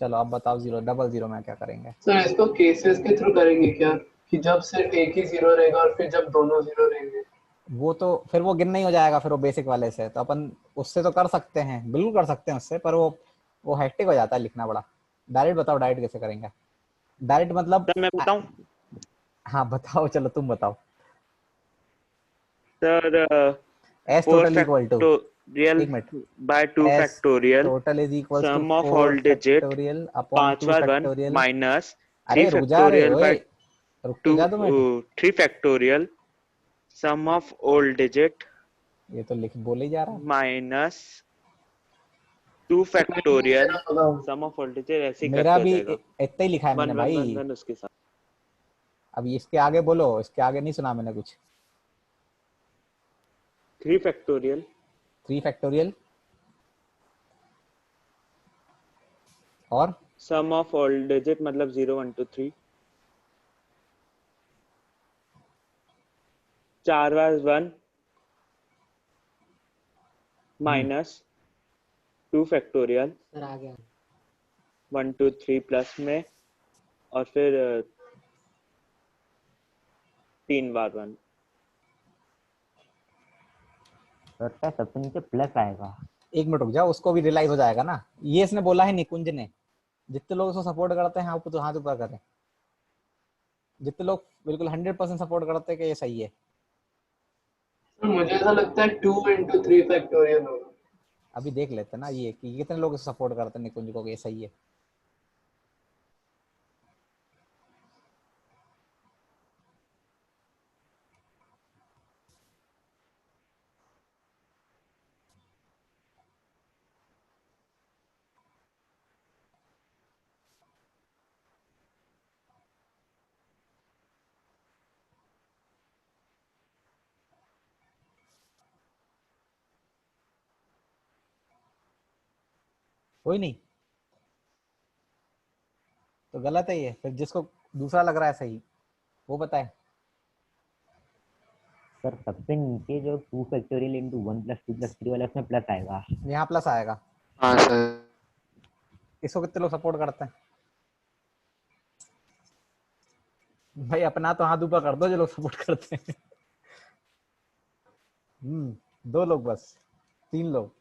चलो अब बताओ 0 डबल 0 में क्या करेंगे? सर इसको केसेस के थ्रू करेंगे क्या, कि जब सिर्फ एक ही जीरो रहेगा और फिर जब दोनों जीरो रहेंगे? वो तो फिर वो गिन नहीं हो जाएगा, फिर वो बेसिक वाले से तो अपन उससे तो कर सकते हैं, बिल्कुल कर सकते हैं उससे, पर वो हेक्टिक हो जाता है लिखना बड़ा। डायरेक्ट बताओ, डायरेक्ट कैसे करेंगे? डायरेक्ट मतलब सर मैं बताऊं? हाँ बताओ, चलो तुम बताओ। Sir S 4 total equal to, factorial एक minute, by 2 S factorial total is equal to sum of 4 all digit factorial upon 2 5 1 फैक्टोरियल। माइनस 3 अरे रुक जा रे फैक्टोरियल ओए, बाय रुक तो जा 2 minute. 3 factorial sum of all digit ये तो लिख बोले ही जा रहा है। Minus 2 factorial sum of all digit, ऐसे ही मेरा करके हो भी जाएगा। इतना ही लिखा है मैंने 1 1 भाई। 1 1 उसके साथ। अब इसके आगे बोलो, इसके आगे नहीं सुना मैंने कुछ। 3 फैक्टोरियल 3 फैक्टोरियल और सम ऑफ ऑल डिजिट मतलब 0 1 2 3 4 बार 1 माइनस 2 फैक्टोरियल सर आ गया। 1 2 3 प्लस में और फिर 3 बार 1। सर सबसे नीचे प्लस आएगा। एक मिनट रुक जाओ, उसको भी रियलाइज हो जाएगा ना। ये इसने बोला है निकुंज ने, जितने लोग उसको सपोर्ट करते हैं तो हाथ ऊपर करें। जितने लोग बिल्कुल 100% सपोर्ट करते हैं कि ये सही है। मुझे ऐसा लगता है 2 into 3 फैक्टोरियल होगा। अभी देख लेते हैं ना ये कि कितने लोग सपोर्ट करते हैं निकुंज को कि ये सही है। कोई नहीं तो गलत है ये, फिर जिसको दूसरा लग रहा है सही वो बताए। सर सबसे नीचे जो 2 फैक्टोरियल इंटू 1 प्लस 2 प्लस 3 वाला उसमें प्लस आएगा। यहाँ प्लस आएगा। हाँ सर। इसको कितने लोग सपोर्ट करते हैं भाई? अपना तो हाथ ऊपर कर दो जो लोग सपोर्ट करते हैं। 2 लोग बस, 3 लोग।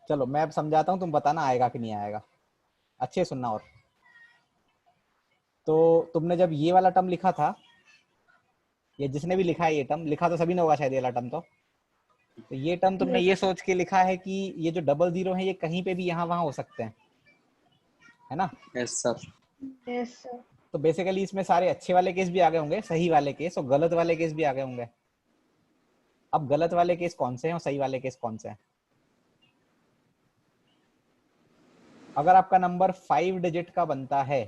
चलो मैं अब समझाता हूँ, तुम बताना आएगा कि नहीं आएगा। अच्छे सुनना। और तो तुमने जब ये वाला टर्म लिखा था, ये जिसने भी लिखा है ये टर्म लिखा तो सभी ने होगा शायद ये वाला टर्म, तो ये टर्म तुमने ये सोच के लिखा है कि ये जो डबल जीरो है ये कहीं पे भी यहाँ वहां हो सकते हैं, है ना? Yes sir. Yes sir. तो बेसिकली इसमें सारे अच्छे वाले केस भी आ गए होंगे, सही वाले केस और गलत वाले केस भी आ गए होंगे। अब गलत वाले केस कौन से हैं और सही वाले केस कौन से हैं? अगर आपका नंबर 5 डिजिट का बनता है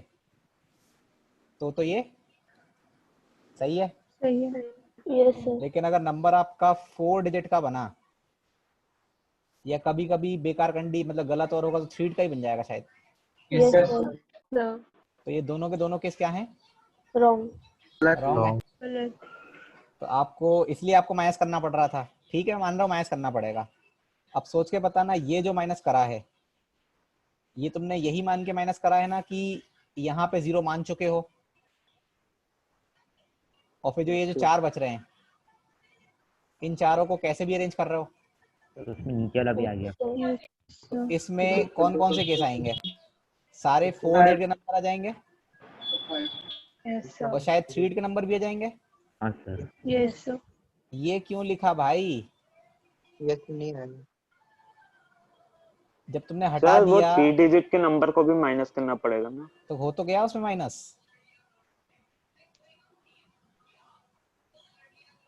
तो ये सही है। सही है। Yes sir. लेकिन अगर नंबर आपका 4 डिजिट का बना या कभी कभी बेकार कंडी मतलब गलत और होगा तो 3 का ही बन जाएगा शायद। Yes sir. तो ये दोनों के दोनों केस क्या हैं? रॉन्ग। रॉन्ग है। तो आपको इसलिए आपको माइनस करना पड़ रहा था। ठीक है, मान रहा हूँ माइनस करना पड़ेगा। अब सोच के बताना, ये जो माइनस करा है ये तुमने यही मान के माइनस करा है ना कि यहाँ पे 0 मान चुके हो, और फिर जो ये जो 4 बच रहे हैं इन चारों को कैसे भी अरेंज कर रहे हो? तो उसमें नीचे वाला भी आ गया। तो इसमें कौन कौन से केस आएंगे? सारे 4 डिजिट के नंबर आ जाएंगे और शायद 3 डिजिट के नंबर भी आ जाएंगे। हाँ सर। Yes sir. ये क्यों लिखा भाई? ये क्यों नहीं है? जब तुमने हटा सर वो दिया 3 डिजिट के नंबर को भी माइनस करना पड़ेगा ना। तो हो तो गया उसमें माइनस।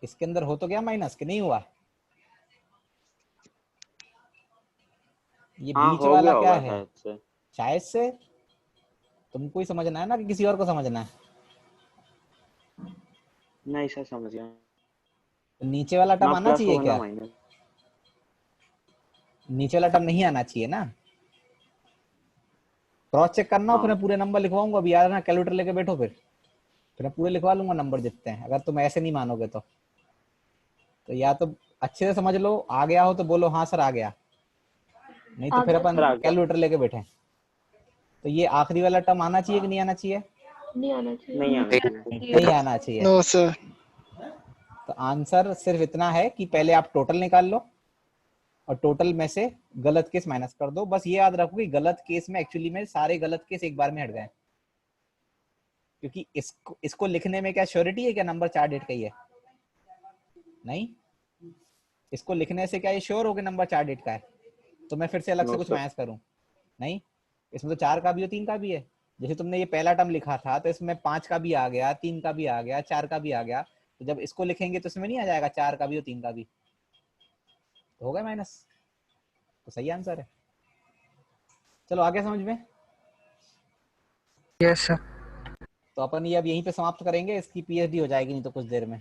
इसके अंदर हो तो गया माइनस कि नहीं हुआ? ये हाँ बीच हो वाला गया क्या होगा है? शायद से। शायद से तुमको ही समझना है ना कि किसी और को समझना है? नहीं सर समझ गया। तो नीचे वाला टर्म ना आना प्लस चाहिए होगा ना क्या? माइनस। नीचे वाला टर्म नहीं आना चाहिए ना? क्रॉस चेक करना हो, फिर मैं पूरे नंबर लिखवाऊंगा। अभी यार ना कैलकुलेटर लेके बैठो, फिर मैं पूरे लिखवा लूंगा नंबर जितने हैं, अगर तुम ऐसे नहीं मानोगे तो। या तो अच्छे से समझ लो, आ गया हो तो बोलो हाँ सर आ गया, नहीं तो फिर अपन कैलकुलेटर लेके बैठे। तो ये आखिरी वाला टर्म आना चाहिए कि नहीं आना चाहिए? नहीं आना चाहिए। नहीं आना चाहिए। No sir. तो आंसर सिर्फ इतना है कि पहले आप टोटल निकाल लो और टोटल में से गलत केस माइनस कर दो। बस ये याद रखो कि गलत केस में एक्चुअली में सारे गलत केस एक बार में हट गए, क्योंकि इसको लिखने में क्या श्योरिटी है क्या नंबर 4 डिजिट का ही है? नहीं। इसको लिखने से क्या ये श्योर हो कि नंबर 4 डिजिट का है? तो मैं फिर से अलग से कुछ माइनस करूं? नहीं, इसमें तो 4 का भी है 3 का भी है। जैसे तुमने ये पहला टर्म लिखा था तो इसमें 5 का भी आ गया, 3 का भी आ गया, 4 का भी आ गया। तो जब इसको लिखेंगे तो इसमें नहीं आ जाएगा 4 का भी और 3 का भी? तो हो गया माइनस। तो सही आंसर है। चलो आगे समझ में। Yes sir. तो अपन ये अब यहीं पे समाप्त करेंगे, इसकी पीएचडी हो जाएगी नहीं तो कुछ देर में।